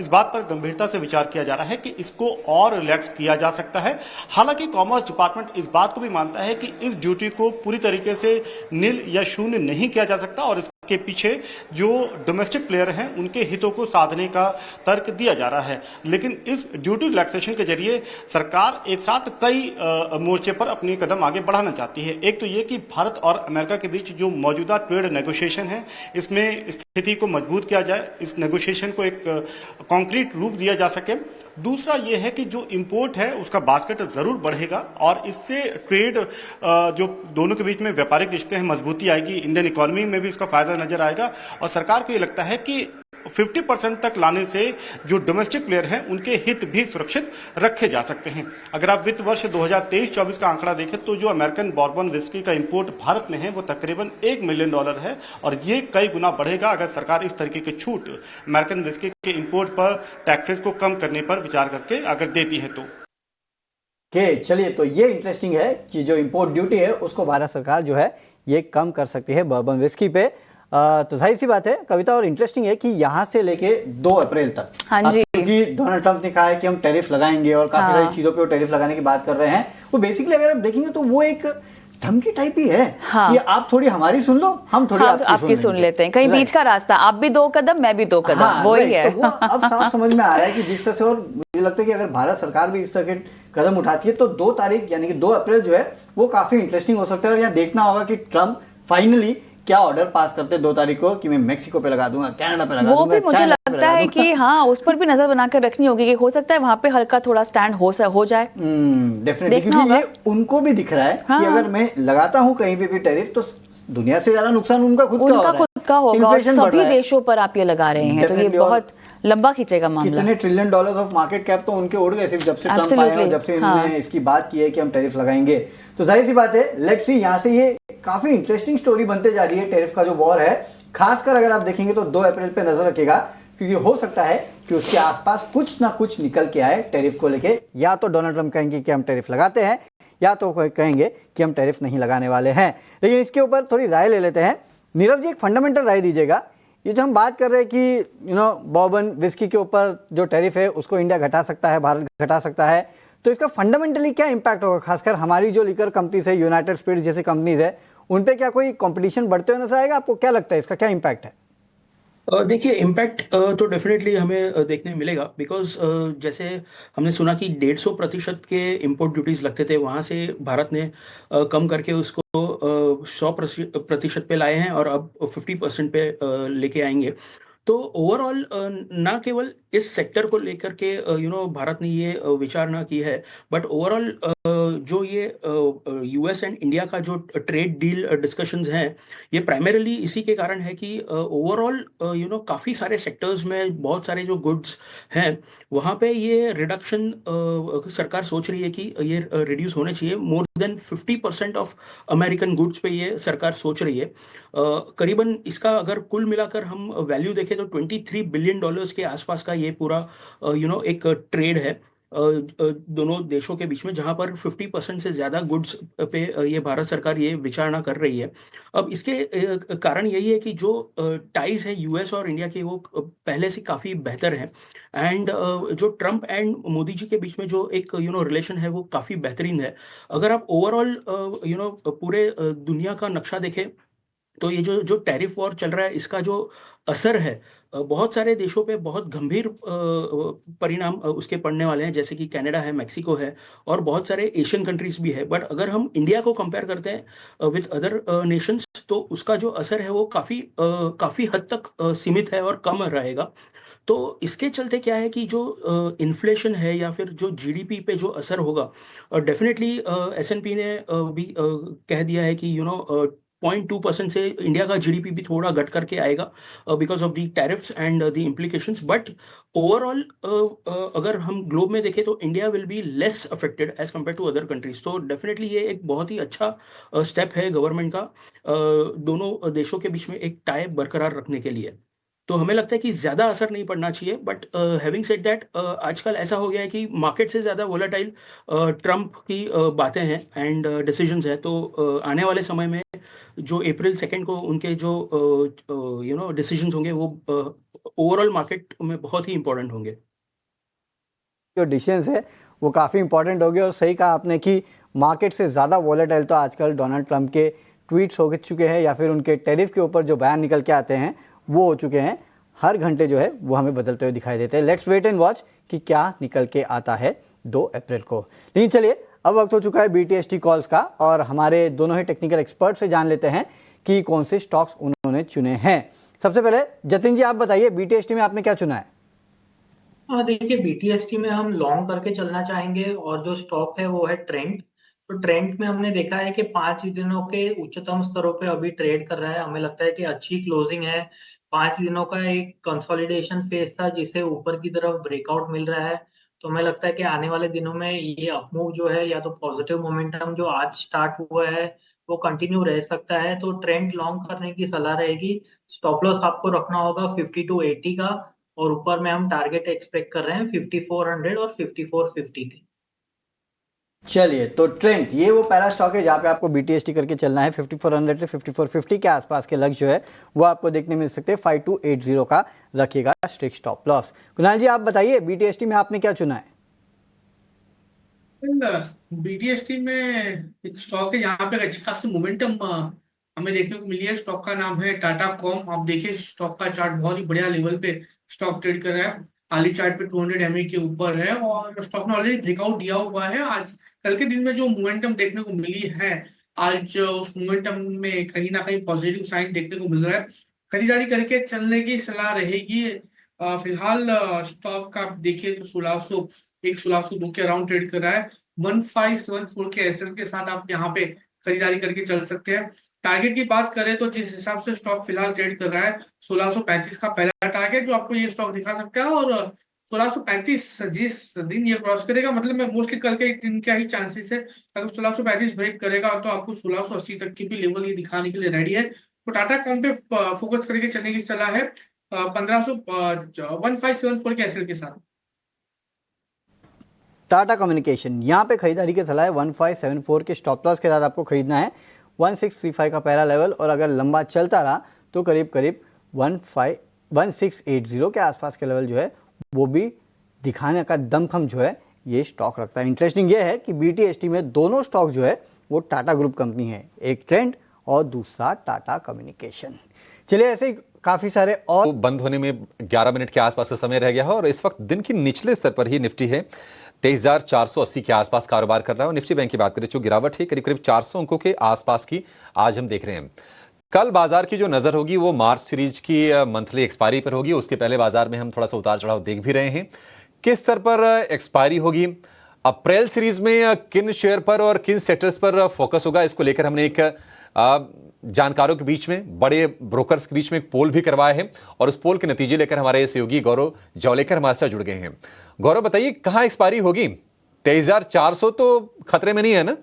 बात पर गंभीरता से विचार किया जा रहा है कि इसको और रिलैक्स किया जा सकता है। हालांकि कॉमर्स डिपार्टमेंट इस बात को भी मानता है कि इस ड्यूटी को पूरी तरीके से नील या शून्य नहीं किया जा सकता और इसके पीछे जो डोमेस्टिक प्लेयर हैं उनके हितों को साधने का तर्क दिया जा रहा है। लेकिन इस ड्यूटी रिलैक्सेशन के जरिए सरकार एक साथ कई मोर्चे पर अपनी कदम आगे बढ़ाना चाहती है। एक तो ये कि भारत और अमेरिका के बीच जो मौजूदा ट्रेड नेगोशिएशन है इसमें स्थिति को मजबूत किया जाए, इस नेगोशिएशन को एक कॉन्क्रीट रूप दिया जा सके। दूसरा ये है कि जो इंपोर्ट है उसका बास्केट जरूर बढ़ेगा और इससे ट्रेड जो दोनों के बीच में व्यापारिक रिश्ते हैं मजबूती आएगी, इंडियन इकोनॉमी में भी इसका फायदा नजर आएगा और सरकार को ये लगता है कि 50% तक लाने से जो डोमेस्टिक प्लेयर हैं उनके हित भी सुरक्षित रखे जा सकते हैं। अगर आप वित्त वर्ष 2023-24 का आंकड़ा देखें तो जो अमेरिकन बॉर्बन विस्की का इंपोर्ट भारत में है वो तकरीबन $1 मिलियन है और ये कई गुना बढ़ेगा अगर सरकार इस तरीके की छूट अमेरिकन विस्की के इंपोर्ट पर टैक्सेस को कम करने पर विचार करके अगर देती है तो।
चलिए, तो ये इंटरेस्टिंग है कि जो इंपोर्ट ड्यूटी है उसको भारत सरकार जो है ये कम कर सकती है बॉर्बन विस्की पे। तो जाहिर सी बात है कविता, और इंटरेस्टिंग है कि यहाँ से लेके 2 अप्रैल तक,
हाँ जी,
क्योंकि डोनाल्ड ट्रंप ने कहा है कि हम टैरिफ लगाएंगे और काफी सारी चीजों पे वो टैरिफ लगाने की बात कर रहे हैं। वो बेसिकली अगर आप देखेंगे तो वो एक धमकी टाइप ही है कि आप थोड़ी हमारी सुन लो, हम थोड़ी
आपकी सुन लेते हैं, कहीं बीच का रास्ता, आप भी 2 कदम मैं भी 2 कदम, वो ही है।
तो अब साफ समझ में आ रहा है कि जिस तरह से, और मुझे लगता है कि अगर भारत सरकार भी इस तरह के कदम उठाती है तो 2 तारीख यानी कि 2 अप्रैल जो है वो काफी इंटरेस्टिंग हो सकता है। और यहाँ देखना होगा कि ट्रंप फाइनली क्या ऑर्डर पास करते 2 तारीख को कि मैं मेक्सिको पे लगा दूंगा, कनाडा पे लगा दूंगा,
वो भी मुझे लगता है कि हाँ उस पर भी नजर बनाकर रखनी होगी कि हो सकता है वहां पे हल्का थोड़ा स्टैंड हो जाए।
डेफिनेटली, क्योंकि ये उनको भी दिख रहा है कि अगर मैं लगाता हूँ कहीं पे भी टैरिफ तो दुनिया से ज्यादा नुकसान उनका खुद का होगा और
सभी देशों पर आप ये लगा रहे हैं, तो ये बहुत लंबा खींचेगा मामला।
कितने trillion dollars of market cap तो उनके उड़ गए सिर्फ जब से ट्रंप आए और जब से इन्होंने इसकी बात की है कि हम टैरिफ लगाएंगे। तो जाहिर सी बात है, लेट्स सी, यहाँ से ये काफी इंटरेस्टिंग स्टोरी बनते जा रही है टैरिफ का जो वॉर है। खासकर अगर आप देखेंगे तो 2 अप्रैल पे नजर रखेगा, क्योंकि हो सकता है कि उसके आसपास कुछ ना कुछ निकल के आए टैरिफ को लेके। या तो डोनाल्ड ट्रंप कहेंगे कि हम टैरिफ लगाते हैं या तो कहेंगे कि हम टैरिफ नहीं लगाने वाले हैं। लेकिन इसके ऊपर थोड़ी राय ले लेते हैं। नीरव जी, एक फंडामेंटल राय दीजिएगा, ये जो हम बात कर रहे हैं कि बॉर्बन विस्की के ऊपर जो टैरिफ है उसको इंडिया घटा सकता है, भारत घटा सकता है, तो इसका फंडामेंटली क्या इम्पैक्ट होगा, खासकर हमारी जो लीकर कंपनीज है, यूनाइटेड स्पिरिट्स जैसी कंपनीज है, उन पे क्या कोई कंपटीशन बढ़ते हुए नजर आएगा? आपको क्या लगता है इसका क्या इम्पैक्ट है?
देखिए इम्पैक्ट तो डेफिनेटली हमें देखने मिलेगा, बिकॉज जैसे हमने सुना कि 150% के इंपोर्ट ड्यूटीज लगते थे, वहाँ से भारत ने कम करके उसको 100% पे लाए हैं और अब 50% पे लेके आएंगे। तो ओवरऑल ना केवल इस सेक्टर को लेकर के भारत ने ये विचार ना की है, बट ओवरऑल जो ये यूएस एंड इंडिया का जो ट्रेड डील डिस्कशंस हैं, ये प्राइमरीली इसी के कारण है कि ओवरऑल काफ़ी सारे सेक्टर्स में बहुत सारे जो गुड्स हैं वहाँ पे ये रिडक्शन सरकार सोच रही है कि ये रिड्यूस होने चाहिए। More than 50% of American goods पे ये सरकार सोच रही है। करीबन इसका अगर कुल मिलाकर हम वैल्यू देखें तो $23 बिलियन के आसपास का ये पूरा एक ट्रेड है दोनों देशों के बीच में, जहां पर 50% से ज़्यादा गुड्स पे ये भारत सरकार ये विचारणा कर रही है। अब इसके कारण यही है कि जो टाइज है यूएस और इंडिया के वो पहले से काफ़ी बेहतर हैं, एंड जो ट्रम्प एंड मोदी जी के बीच में जो एक रिलेशन है वो काफ़ी बेहतरीन है। अगर आप ओवरऑल पूरे दुनिया का नक्शा देखें तो ये जो टैरिफ वॉर चल रहा है, इसका जो असर है बहुत सारे देशों पे बहुत गंभीर परिणाम उसके पड़ने वाले हैं, जैसे कि कनाडा है, मेक्सिको है और बहुत सारे एशियन कंट्रीज भी है। बट अगर हम इंडिया को कंपेयर करते हैं विद अदर नेशंस, तो उसका जो असर है वो काफ़ी हद तक सीमित है और कम रहेगा। तो इसके चलते क्या है कि जो इन्फ्लेशन है या फिर जो जीडीपी पे जो असर होगा, डेफिनेटली एसएनपी ने भी कह दिया है कि 0.2% से इंडिया का जीडीपी भी थोड़ा घट करके आएगा because of the tariffs and the implications. But overall अगर हम ग्लोब में देखें तो India will be less affected as compare to other countries. तो डेफिनेटली ये एक बहुत ही अच्छा स्टेप है गवर्नमेंट का दोनों देशों के बीच में एक टाई बरकरार रखने के लिए। तो हमें लगता है कि ज़्यादा असर नहीं पड़ना चाहिए। बट हैविंग सेड दैट, आजकल ऐसा हो गया है कि मार्केट से ज़्यादा वोलेटाइल ट्रम्प की बातें हैं एंड डिसीजंस हैं। तो आने वाले समय में जो अप्रैल 2 को उनके जो डिसीजंस होंगे वो ओवरऑल मार्केट में बहुत ही इंपॉर्टेंट होंगे।
जो डिसीजंस है वो काफ़ी इंपॉर्टेंट हो गए, और सही कहा आपने कि मार्केट से ज़्यादा वॉलेटाइल तो आजकल डोनाल्ड ट्रंप के ट्वीट्स हो चुके हैं या फिर उनके टैरिफ के ऊपर जो बयान निकल के आते हैं वो हो चुके हैं। हर घंटे जो है वो हमें बदलते हुए दिखाई देते हैं। लेट्स वेट एंड वॉच कि क्या निकल के आता है 2 अप्रैल को। लेकिन चलिए, अब वक्त हो चुका है BTST कॉल्स का, और हमारे दोनों ही टेक्निकल एक्सपर्ट से जान लेते हैं कि कौन से स्टॉक्स उन्होंने चुने हैं। सबसे पहले जतिन जी, आप बताइए BTST में आपने क्या चुना है?
देखिए BTST में हम लॉन्ग करके चलना चाहेंगे और जो स्टॉक है वो है ट्रेंट। तो ट्रेंट में हमने देखा है कि 5 दिनों के उच्चतम स्तरों पे अभी ट्रेड कर रहा है। हमें लगता है कि अच्छी क्लोजिंग है। 5 दिनों का एक कंसोलिडेशन फेज था जिसे ऊपर की तरफ ब्रेकआउट मिल रहा है। तो हमें लगता है कि आने वाले दिनों में ये अपमूव जो है या तो पॉजिटिव मोमेंटम जो आज स्टार्ट हुआ है वो कंटिन्यू रह सकता है। तो ट्रेंड लॉन्ग करने की सलाह रहेगी। स्टॉप लॉस आपको रखना होगा 50 to 80 का, और ऊपर में हम टारगेट एक्सपेक्ट कर रहे हैं 5400 और 5450 के।
चलिए, तो ट्रेंड ये वो पहला स्टॉक है जहाँ पे आपको BTST करके चलना है। 5400 से 5450 के आसपास के लक्ष्य जो है वो आपको देखने मिल सकते हैं। 5280 का रखिएगा स्ट्रिक्ट स्टॉप लॉस। कुणाल जी, आप बताइए BTST में आपने क्या चुना है?
BTST में एक स्टॉक है यहाँ पे अच्छी खासी मोमेंटम हमें देखने को मिली है। स्टॉक का नाम है टाटा कॉम। आप देखिए स्टॉक का चार्ट बहुत ही बढ़िया लेवल पे स्टॉक ट्रेड कर रहा है। हाली चार्ट पे 200 MA के ऊपर है और स्टॉक ने ऑलरेडी ब्रेकआउट दिया हुआ है। आज कल के दिन में जो मोमेंटम देखने को मिली है, आज उस मोमेंटम में कहीं ना कहीं पॉजिटिव साइन देखने को मिल रहा है। खरीदारी करके चलने की सलाह रहेगी। फिलहाल स्टॉक का आप देखिए तो 1602 के अराउंड ट्रेड कर रहा है। 1574 के एसएल के साथ आप यहाँ पे खरीदारी करके चल सकते हैं। टारगेट की बात करें तो जिस हिसाब से स्टॉक फिलहाल ट्रेड कर रहा है, 1635 का पहला टारगेट जो आपको ये स्टॉक दिखा सकता है, और 1635 जिस दिन ये क्रॉस करेगा, मतलब मैं मोस्टली कल के दिन का ही चांसेस है। अगर 1635 ब्रेक करेगा तो आपको 1680 तक की भी लेवल ये दिखाने के लिए रेडी है। तो टाटा कॉम पे फोकस करके चलने की सलाह है 1574 के एसएल के साथ।
टाटा कम्युनिकेशन यहाँ पे खरीदारी की सलाह है। 1574 के स्टॉप लॉस के साथ आपको खरीदना है। 1635 का पहला लेवल, और अगर लंबा चलता रहा तो करीब करीब 1680 के आसपास के लेवल जो है वो भी दिखाने का दमखम जो है ये स्टॉक रखता है। इंटरेस्टिंग ये है कि BTST में दोनों स्टॉक जो है वो टाटा ग्रुप कंपनी है, एक ट्रेंड और दूसरा टाटा कम्युनिकेशन। चलिए ऐसे ही काफी सारे और
तो बंद होने में 11 मिनट के आसपास का समय रह गया है और इस वक्त दिन की निचले स्तर पर ही निफ्टी है 23,480 के आसपास कारोबार कर रहा है। और निफ्टी बैंक की बात करें जो गिरावट है करीब करीब 400 अंकों के आसपास की आज हम देख रहे हैं। कल बाजार की जो नजर होगी वो मार्च सीरीज की मंथली एक्सपायरी पर होगी। उसके पहले बाजार में हम थोड़ा सा उतार चढ़ाव देख भी रहे हैं। किस स्तर पर एक्सपायरी होगी, अप्रैल सीरीज में किन शेयर पर और किन सेक्टर्स पर फोकस होगा, इसको लेकर हमने एक जानकारों के बीच में, बड़े ब्रोकर्स के बीच में एक पोल भी करवाया है और उस पोल के नतीजे लेकर हमारे सहयोगी गौरव जवलेकर हमारे साथ जुड़ गए हैं। गौरव बताइए कहां एक्सपायरी होगी? 23,400 तो खतरे में नहीं है ना?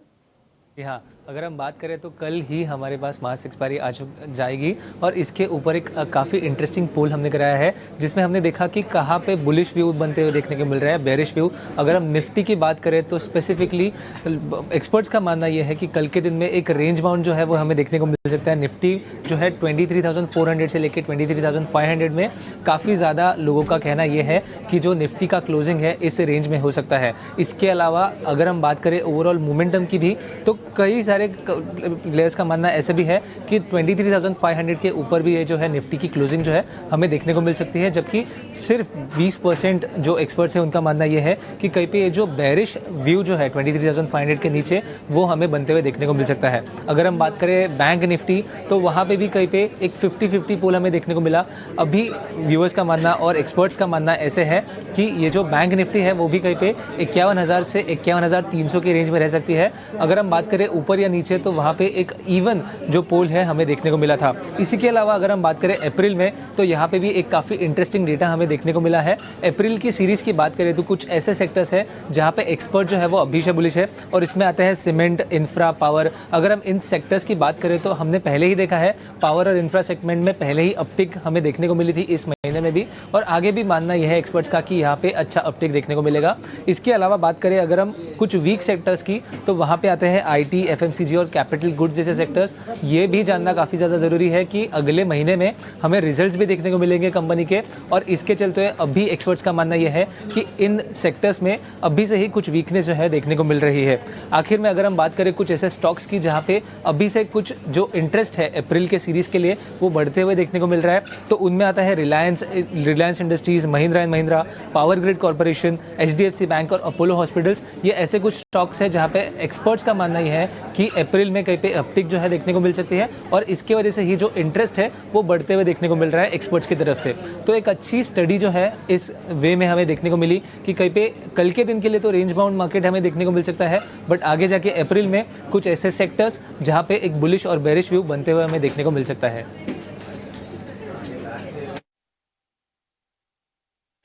हाँ, अगर हम बात करें तो कल ही हमारे पास मास एक्सपायरी आ जाएगी और इसके ऊपर एक काफ़ी इंटरेस्टिंग पोल हमने कराया है जिसमें हमने देखा कि कहाँ पे बुलिश व्यू बनते हुए देखने को मिल रहा है, बेरिश व्यू। अगर हम निफ्टी की बात करें तो स्पेसिफिकली एक्सपर्ट्स का मानना यह है कि कल के दिन में एक रेंज बाउंड जो है वो हमें देखने को मिल सकता है। निफ्टी जो है 23,400 से लेकर 23,500 में काफ़ी ज़्यादा लोगों का कहना यह है कि जो निफ्टी का क्लोजिंग है इस रेंज में हो सकता है। इसके अलावा अगर हम बात करें ओवरऑल मोमेंटम की भी तो कई सारे प्लेयर्स का मानना ऐसे भी है कि 23,500 के ऊपर भी ये जो है निफ्टी की क्लोजिंग जो है हमें देखने को मिल सकती है, जबकि सिर्फ 20% जो एक्सपर्ट्स हैं उनका मानना ये है कि कहीं पे ये जो बेरिश व्यू जो है 23,500 के नीचे वो हमें बनते हुए देखने को मिल सकता है। अगर हम बात करें बैंक निफ्टी तो वहाँ पे भी कहीं पे एक 50-50 पोल हमें देखने को मिला। अभी व्यूअर्स का मानना और एक्सपर्ट्स का मानना ऐसे है कि ये जो बैंक निफ्टी है वो भी कहीं पे 51,000 से 51,300 की रेंज में रह सकती है। अगर हम बात करें ऊपर या नीचे तो वहाँ पे एक इवन जो पोल है हमें देखने को मिला था। इसी के अलावा अगर हम बात करें अप्रैल में तो यहाँ पे भी एक काफ़ी इंटरेस्टिंग डेटा हमें देखने को मिला है। अप्रैल की सीरीज़ की बात करें तो कुछ ऐसे सेक्टर्स हैं जहाँ पे एक्सपर्ट जो है वो अभी से बुलिश है और इसमें आते हैं सीमेंट, इंफ्रा, पावर। अगर हम इन सेक्टर्स की बात करें तो हमने पहले ही देखा है पावर और इंफ्रा सेगमेंट में पहले ही अपटिक हमें देखने को मिली थी इस महीने में भी, और आगे भी मानना यह है एक्सपर्ट्स का कि यहाँ पे अच्छा अपटिक देखने को मिलेगा। इसके अलावा बात करें अगर हम कुछ वीक सेक्टर्स की तो वहाँ पे आते हैं IT, FMCG और कैपिटल गुड्स जैसे सेक्टर्स। ये भी जानना काफ़ी ज़्यादा ज़रूरी है कि अगले महीने में हमें रिजल्ट्स भी देखने को मिलेंगे कंपनी के, और इसके चलते अभी एक्सपर्ट्स का मानना यह है कि इन सेक्टर्स में अभी से ही कुछ वीकनेस जो है देखने को मिल रही है। आखिर में अगर हम बात करें कुछ ऐसे स्टॉक्स की जहाँ पे अभी से कुछ जो इंटरेस्ट है अप्रैल के सीरीज़ के लिए वो बढ़ते हुए देखने को मिल रहा है, तो उनमें आता है Reliance industries, Mahindra and Mahindra, power grid corporation, HDFC bank और अपोलो हॉस्पिटल्स। ये ऐसे कुछ स्टॉक्स हैं जहाँ पे एक्सपर्ट्स का मानना यह है कि अप्रैल में कहीं पे अपटिक जो है देखने को मिल सकती है और इसके वजह से ही जो इंटरेस्ट है वो बढ़ते हुए देखने को मिल रहा है एक्सपर्ट्स की तरफ से। तो एक अच्छी स्टडी जो है इस वे में हमें देखने को मिली कि कहीं पे कल के दिन के लिए तो रेंज बाउंड मार्केट हमें देखने को मिल सकता है, बट आगे जाके अप्रैल में कुछ ऐसे सेक्टर्स जहाँ पे एक बुलिश और बेरिश व्यू बनते हुए हमें देखने को मिल सकता है।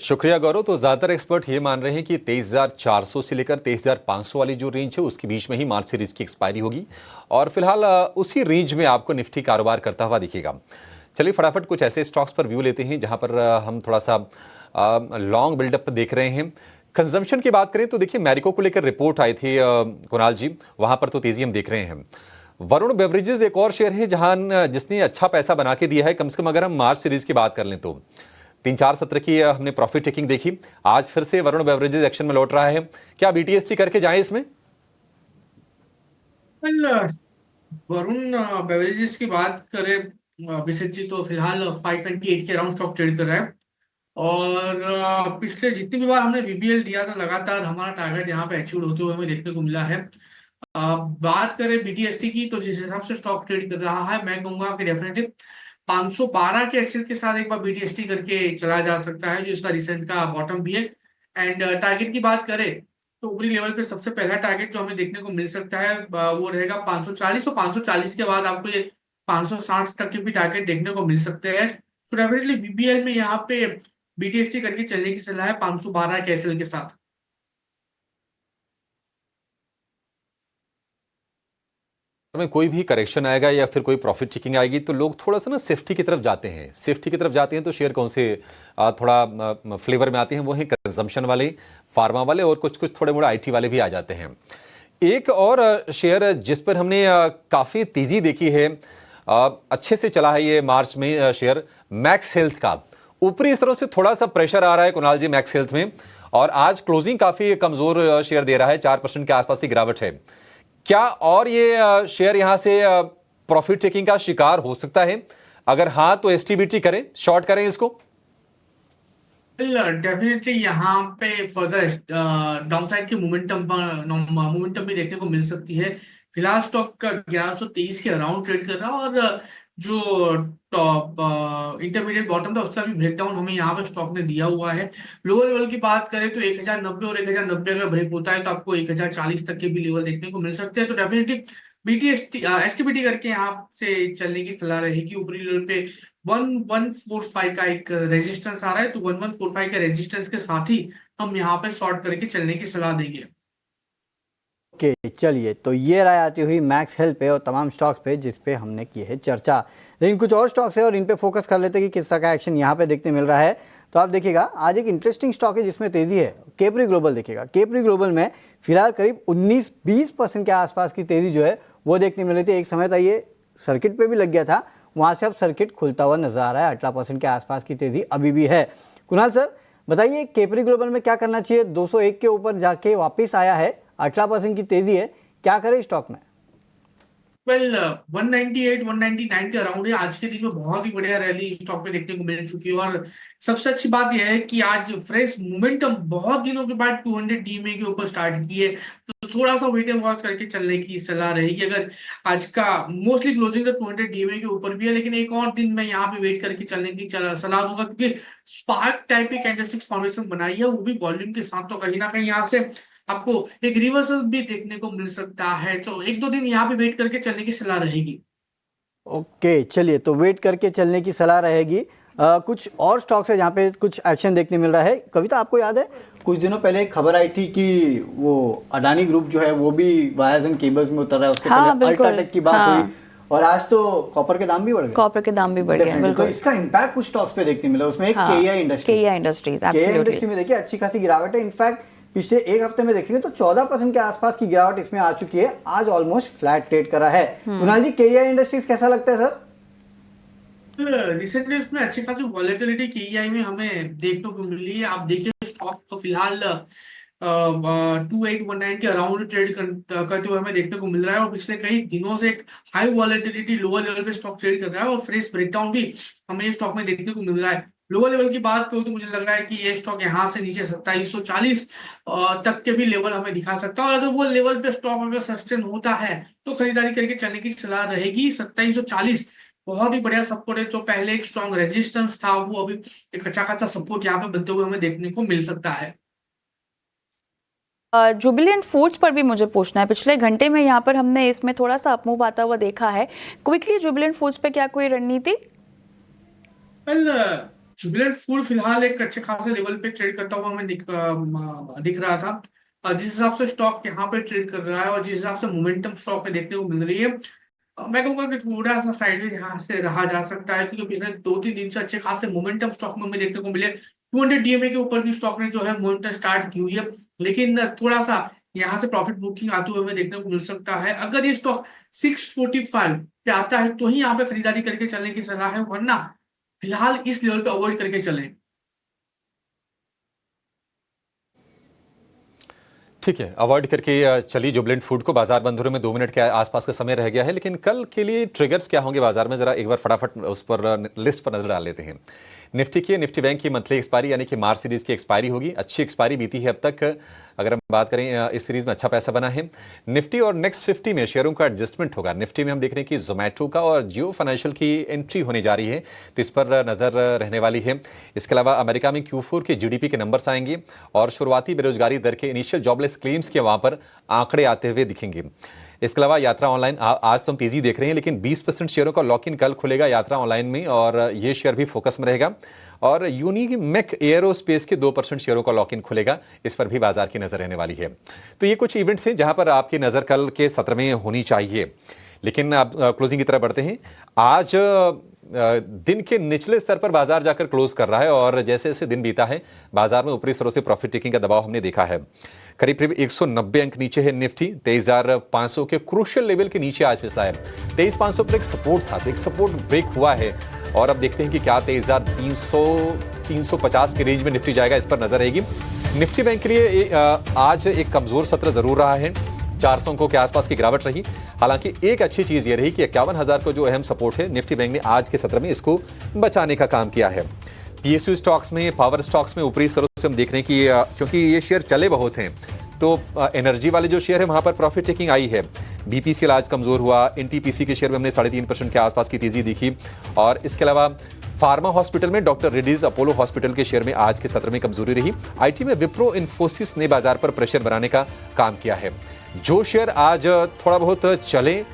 शुक्रिया गौरव। तो ज्यादातर एक्सपर्ट ये मान रहे हैं कि 23,400 से लेकर 23,500 वाली जो रेंज है उसके बीच में ही मार्च सीरीज की एक्सपायरी होगी और फिलहाल उसी रेंज में आपको निफ्टी कारोबार करता हुआ दिखेगा। चलिए फटाफट कुछ ऐसे स्टॉक्स पर व्यू लेते हैं जहां पर हम थोड़ा सा लॉन्ग बिल्डअप देख रहे हैं। कंजम्पशन की बात करें तो देखिए मैरिको को लेकर रिपोर्ट आई थी कुणाल जी, वहां पर तो तेजी हम देख रहे हैं। वरुण बेवरेजेस एक और शेयर है जहां जिसने अच्छा पैसा बना के दिया है, कम से कम अगर हम मार्च सीरीज की बात कर लें तो 3-4 सत्र की हमने प्रॉफिट टेकिंग देखी। आज फिर से वरुण बेवरेजेस एक्शन में लौट रहा है, क्या BTST करके जाए इसमें?
वरुण बेवरेजेस की बात करें अभिषेक जी तो फिलहाल 528 के अराउंड स्टॉक ट्रेड कर रहा है और पिछले जितनी भी बार हमने VBL दिया था लगातार हमारा टारगेट यहाँ पे अचीव होते हुए हमें देखने को मिला है। बात करें BTST की तो जिस हिसाब से स्टॉक ट्रेड कर रहा है मैं कहूंगा कि डेफिनेटली 512 के एक्सेल के साथ एक बार BTST करके चला जा सकता है जो इसका रिसेंट का बॉटम भी है। एंड टारगेट की बात करें तो ऊपरी लेवल पे सबसे पहला टारगेट जो हमें देखने को मिल सकता है वो रहेगा 540 और 540 के बाद आपको ये 560 तक के भी टारगेट देखने को मिल सकते हैं। सो डेफिनेटली VBL में यहाँ पे BTST करके चलने की सलाह है 512 के एक्सेल के साथ।
में कोई भी करेक्शन आएगा या फिर कोई प्रॉफिट चेकिंग आएगी तो लोग थोड़ा सा ना सेफ्टी की तरफ जाते हैं। सेफ्टी की तरफ जाते हैं तो शेयर कौन से थोड़ा फ्लेवर में आते हैं, वो है कंजम्पशन वाले, फार्मा वाले और कुछ कुछ थोड़े मोड़े IT वाले भी आ जाते हैं। एक और शेयर जिस पर हमने काफ़ी तेज़ी देखी है अच्छे से चला है ये मार्च में शेयर मैक्स हेल्थ का। ऊपरी स्तरों से थोड़ा सा प्रेशर आ रहा है कुणाल जी मैक्स हेल्थ में, और आज क्लोजिंग काफी कमजोर शेयर दे रहा है, 4% के आसपास की गिरावट है। क्या और ये शेयर यहां से प्रॉफिट टेकिंग का शिकार हो सकता है? अगर हाँ तो एसटीबीटी करें, शॉर्ट करें इसको?
डेफिनेटली यहाँ पे फर्दर डाउनसाइड की मोमेंटम भी देखने को मिल सकती है। फिलहाल स्टॉक का 1123 के अराउंड ट्रेड कर रहा है, और जो टॉप इंटरमीडिएट बॉटम था उसका भी ब्रेकडाउन हमें यहाँ पे स्टॉक ने दिया हुआ है। लोअर लेवल की बात करें तो 1090 और 1090 अगर ब्रेक होता है तो आपको 1040 तक के भी लेवल देखने को मिल सकते हैं। तो डेफिनेटली एसटीबीटी करके यहाँ से चलने की सलाह रहेगी। ऊपरी लेवल पे 1145 का एक रेजिस्टेंस आ रहा है, तो 1145 के रेजिस्टेंस के साथ ही हम यहाँ पे शॉर्ट करके चलने की सलाह देंगे।
ओके चलिए, तो ये राय आती हुई मैक्स हेल्थ पे और तमाम स्टॉक्स पे जिस पे हमने की है चर्चा। लेकिन कुछ और स्टॉक्स है और इन पे फोकस कर लेते हैं कि किस तरह का एक्शन यहाँ पे देखने मिल रहा है। तो आप देखिएगा आज एक इंटरेस्टिंग स्टॉक है जिसमें तेजी है, केपरी ग्लोबल। देखिएगा केपरी ग्लोबल में फिलहाल करीब 19-20% के आसपास की तेजी जो है वो देखने मिल रही थी। एक समय था ये सर्किट पे भी लग गया था, वहाँ से अब सर्किट खुलता हुआ नजर आ रहा है। 18% के आसपास की तेजी अभी भी है। कुणाल सर बताइए केपरी ग्लोबल में क्या करना चाहिए? 201 के ऊपर जाके वापस आया है, 18% की तेजी है, क्या करे स्टॉक में?
198 199 के अराउंड है। आज के दिन में बहुत ही बढ़िया रैली स्टॉक पे देखने को मिल चुकी है, और सबसे अच्छी बात यह है कि आज फ्रेश मोमेंटम बहुत दिनों के बाद 200 डीएमए के ऊपर स्टार्ट की है। तो थोड़ा सा वेट एंड वॉच करके चलने की सलाह रहेगी। अगर आज का मोस्टली क्लोजिंग तो 200 डीएमए के ऊपर भी है, लेकिन एक और दिन मैं यहाँ पे वेट करके चलने की सलाह दूंगा, क्योंकि स्पार्क टाइप की कैंडलस्टिक्स फॉर्मेशन बनाई है, वो भी वॉल्यूम के साथ। तो कहीं ना कहीं यहाँ से आपको एक रिवर्सल भी देखने को मिल सकता है। तो एक दो दिन यहाँ पे वेट करके चलने की सलाह रहेगी।
ओके चलिए, तो वेट करके चलने की सलाह रहेगी। कुछ और स्टॉक्स है जहाँ पे कुछ एक्शन देखने मिल रहा है। कविता आपको याद है कुछ दिनों पहले एक खबर आई थी कि वो अडानी ग्रुप जो है वो भी वायर्स एंड केबल्स में उतर रहा है, उसके पहले अल्ट्राटेक की बात हुई, और आज तो कॉपर के दाम भी बढ़ गए।
कॉपर के दाम भी बढ़ गए, बिल्कुल।
तो इसका इंपैक्ट कुछ स्टॉक्स पे देखने मिला, उसमें एक केईआई इंडस्ट्रीज में देखिए अच्छी खासी गिरावट है। इनफैक्ट पिछले एक हफ्ते में देखेंगे तो 14% के आसपास की गिरावट इसमें आ चुकी है। आज ऑलमोस्ट फ्लैट ट्रेड करा है। कुणाल जी केईआई इंडस्ट्रीज कैसा लगता है सर?
रिसेंटली उसमें अच्छी खासी वॉलेटिलिटी केईआई में हमें देखने को मिली है। आप देखिए स्टॉक को फिलहाल 2819 के अराउंड ट्रेड करते हुए हमें देखने को मिल रहा है, और पिछले कई दिनों से एक हाई वॉलेटिलिटी लोअर लेवल पे स्टॉक ट्रेड कर रहा है, और फ्रेश ब्रेकडाउन भी हमें स्टॉक में देखने को मिल रहा है। लोअर लेवल की बात करूं तो मुझे लग रहा है कि ये स्टॉक यहाँ से नीचे 2740 तक के भी लेवल हमें दिखा सकता है, और अगर वो लेवल पे स्टॉक अगर सस्टेन होता है तो खरीदारी करके चलने की सलाह रहेगी। 2740 बहुत ही बढ़िया सपोर्ट है। जो पहले एक स्ट्रॉन्ग रेजिस्टेंस था, वो अभी एक अच्छा खासा सपोर्ट यहाँ पे बनते हुए हमें देखने को मिल सकता है।
जुबिलेंट फूड्स पर भी मुझे पूछना है। पिछले घंटे में यहाँ पर हमने इसमें थोड़ा सा अपमूव आता हुआ देखा है। क्विकली जुबिलेंट फूड्स पे क्या कोई रणनीति?
जुबिलेंट फूड फिलहाल एक अच्छे खासे लेवल पे ट्रेड करता हुआ हमें दिख रहा था। जिस हिसाब से स्टॉक यहाँ पे ट्रेड कर रहा है और जिस हिसाब से मोमेंटम स्टॉक पे देखने को मिल रही है, मैं कहूँगा कि थोड़ा सा साइडवेज यहाँ से रहा जा सकता है, क्योंकि पिछले 2-3 दिन से अच्छे खासे मोमेंटम स्टॉक में हमें देखने को मिले। 200 डीएमए के ऊपर भी स्टॉक ने जो है मोमेंटम स्टार्ट की हुई है, लेकिन थोड़ा सा यहाँ से प्रॉफिट बुकिंग आते हुए हमें देखने को मिल सकता है। अगर ये स्टॉक 645 पे आता है तो ही यहाँ पे खरीदारी करके चलने की सलाह है, वरना फिलहाल इस लेवल पे अवॉइड करके चलें।
ठीक है, अवॉइड करके चली जुबिलेंट फूड को। बाजार बंद होने में 2 मिनट के आसपास का समय रह गया है, लेकिन कल के लिए ट्रिगर्स क्या होंगे बाजार में, जरा एक बार फटाफट उस पर लिस्ट पर नजर डाल लेते हैं। निफ्टी बैंक की मंथली एक्सपायरी यानी कि मार्च सीरीज की एक्सपायरी होगी। अच्छी एक्सपायरी बीती है अब तक। अगर हम बात करें इस सीरीज में अच्छा पैसा बना है। निफ्टी और नेक्स्ट 50 में शेयरों का एडजस्टमेंट होगा। निफ्टी में हम देख रहे हैं कि जोमेटो का और जियो फाइनेंशियल की एंट्री होने जा रही है, तो इस पर नजर रहने वाली है। इसके अलावा अमेरिका में Q4 के जीडीपी के नंबर्स आएंगे और शुरुआती बेरोजगारी दर के इनिशियल जॉबलेस क्लेम्स के वहां पर आंकड़े आते हुए दिखेंगे। इसके अलावा यात्रा ऑनलाइन आज तो हम तेजी देख रहे हैं, लेकिन 20% शेयरों का लॉक इन कल खुलेगा यात्रा ऑनलाइन में, और ये शेयर भी फोकस में रहेगा। और यूनिमेक एरोस्पेस के 2% शेयरों का लॉक इन खुलेगा, इस पर भी बाजार की नजर रहने वाली है। तो ये कुछ इवेंट्स हैं जहां पर आपकी नजर कल के सत्र में होनी चाहिए। लेकिन अब क्लोजिंग की तरफ बढ़ते हैं। आज दिन के निचले स्तर पर बाजार जाकर क्लोज कर रहा है और जैसे जैसे दिन बीता है बाजार में ऊपरी स्तरों से प्रॉफिट टेकिंग का दबाव हमने देखा है। करीब करीब 190 अंक नीचे है निफ्टी, 23,500 के क्रूशियल लेवल के नीचे आज फिसला है। 23,500 पर एक सपोर्ट था, तो एक सपोर्ट ब्रेक हुआ है और अब देखते हैं कि क्या 23,350 के रेंज में निफ्टी जाएगा, इस पर नजर रहेगी। निफ्टी बैंक के लिए आज एक कमजोर सत्र जरूर रहा है, 400 अंकों के आसपास की गिरावट रही। हालांकि एक अच्छी चीज ये रही कि 51,000 को जो अहम सपोर्ट है निफ्टी बैंक ने आज के सत्र में इसको बचाने का काम किया है। पीएसयू स्टॉक्स में, पावर स्टॉक्स में ऊपरी स्तरों से हम देख रहे हैं कि क्योंकि ये शेयर चले बहुत हैं तो एनर्जी वाले जो शेयर है वहां पर प्रॉफिट टेकिंग आई है। बीपीसीएल आज कमजोर हुआ, एनटीपीसी के शेयर में हमने 3.5% के आसपास की तेजी दिखी और इसके अलावा फार्मा हॉस्पिटल में डॉक्टर रेड्डीज अपोलो हॉस्पिटल के शेयर में आज के सत्र में कमजोरी रही। आईटी में विप्रो इन्फोसिस ने बाजार पर प्रेशर बनाने का काम किया है। जो शेयर आज थोड़ा बहुत चले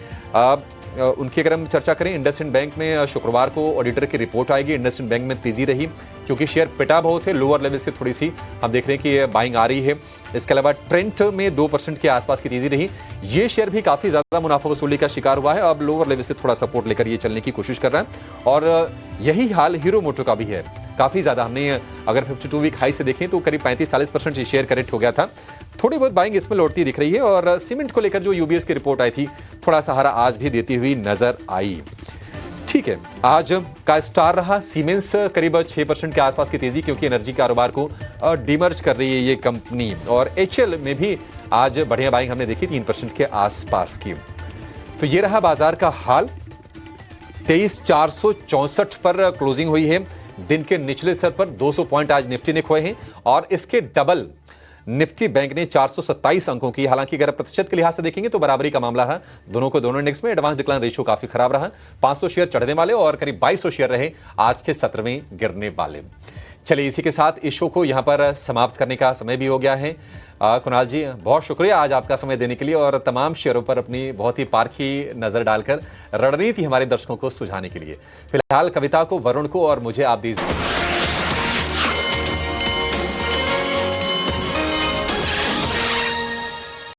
उनकी अगर हम चर्चा करें, इंडसइंड बैंक में शुक्रवार को ऑडिटर की रिपोर्ट आएगी। इंडसइंड बैंक में तेजी रही क्योंकि शेयर पिटा बहुत है, लोअर लेवल से थोड़ी सी हम देख रहे हैं कि बाइंग आ रही है। इसके अलावा ट्रेंट में 2% के आसपास की तेजी रही। ये शेयर भी काफी ज्यादा मुनाफा वसूली का शिकार हुआ है, अब लोअर लेवल से थोड़ा सपोर्ट लेकर ये चलने की कोशिश कर रहा है और यही हाल हीरो मोटो का भी है। काफी ज्यादा हमने अगर 52 वीक हाई से देखें तो करीब 35-40% ये शेयर करेक्ट हो गया था। थोड़ी बहुत बाइंग इसमें लौटती दिख रही है और सीमेंट को लेकर जो यूबीएस की रिपोर्ट आई थी थोड़ा सहारा आज भी देती हुई नजर आई। ठीक है, आज का स्टार रहा सीमेंस, करीब 6% के आसपास की तेजी क्योंकि एनर्जी कारोबार को डिमर्ज कर रही है ये कंपनी। और एचएल में भी आज बढ़िया बाइंग हमने देखी 3% के आसपास की। तो ये रहा बाजार का हाल। 23,464 पर क्लोजिंग हुई है। दिन के निचले स्तर पर 200 पॉइंट आज निफ्टी ने खोए हैं और इसके डबल निफ्टी बैंक ने 427 अंकों की। हालांकि अगर प्रतिशत के लिहाज से देखेंगे तो बराबरी का मामला रहा, दोनों इंडेक्स में एडवांस डिक्लाइन रेशियो काफी खराब रहा। 500 शेयर चढ़ने वाले और करीब 2200 शेयर रहे आज के सत्र में गिरने वाले। चलिए इसी के साथ इस शो को यहां पर समाप्त करने का समय भी हो गया है। कुणाल जी, बहुत शुक्रिया आज आपका समय देने के लिए और तमाम शेयरों पर अपनी बहुत ही पारखी नजर डालकर रणनीति हमारे दर्शकों को सुझाने के लिए। फिलहाल कविता को, वरुण को और मुझे आप दीजिए।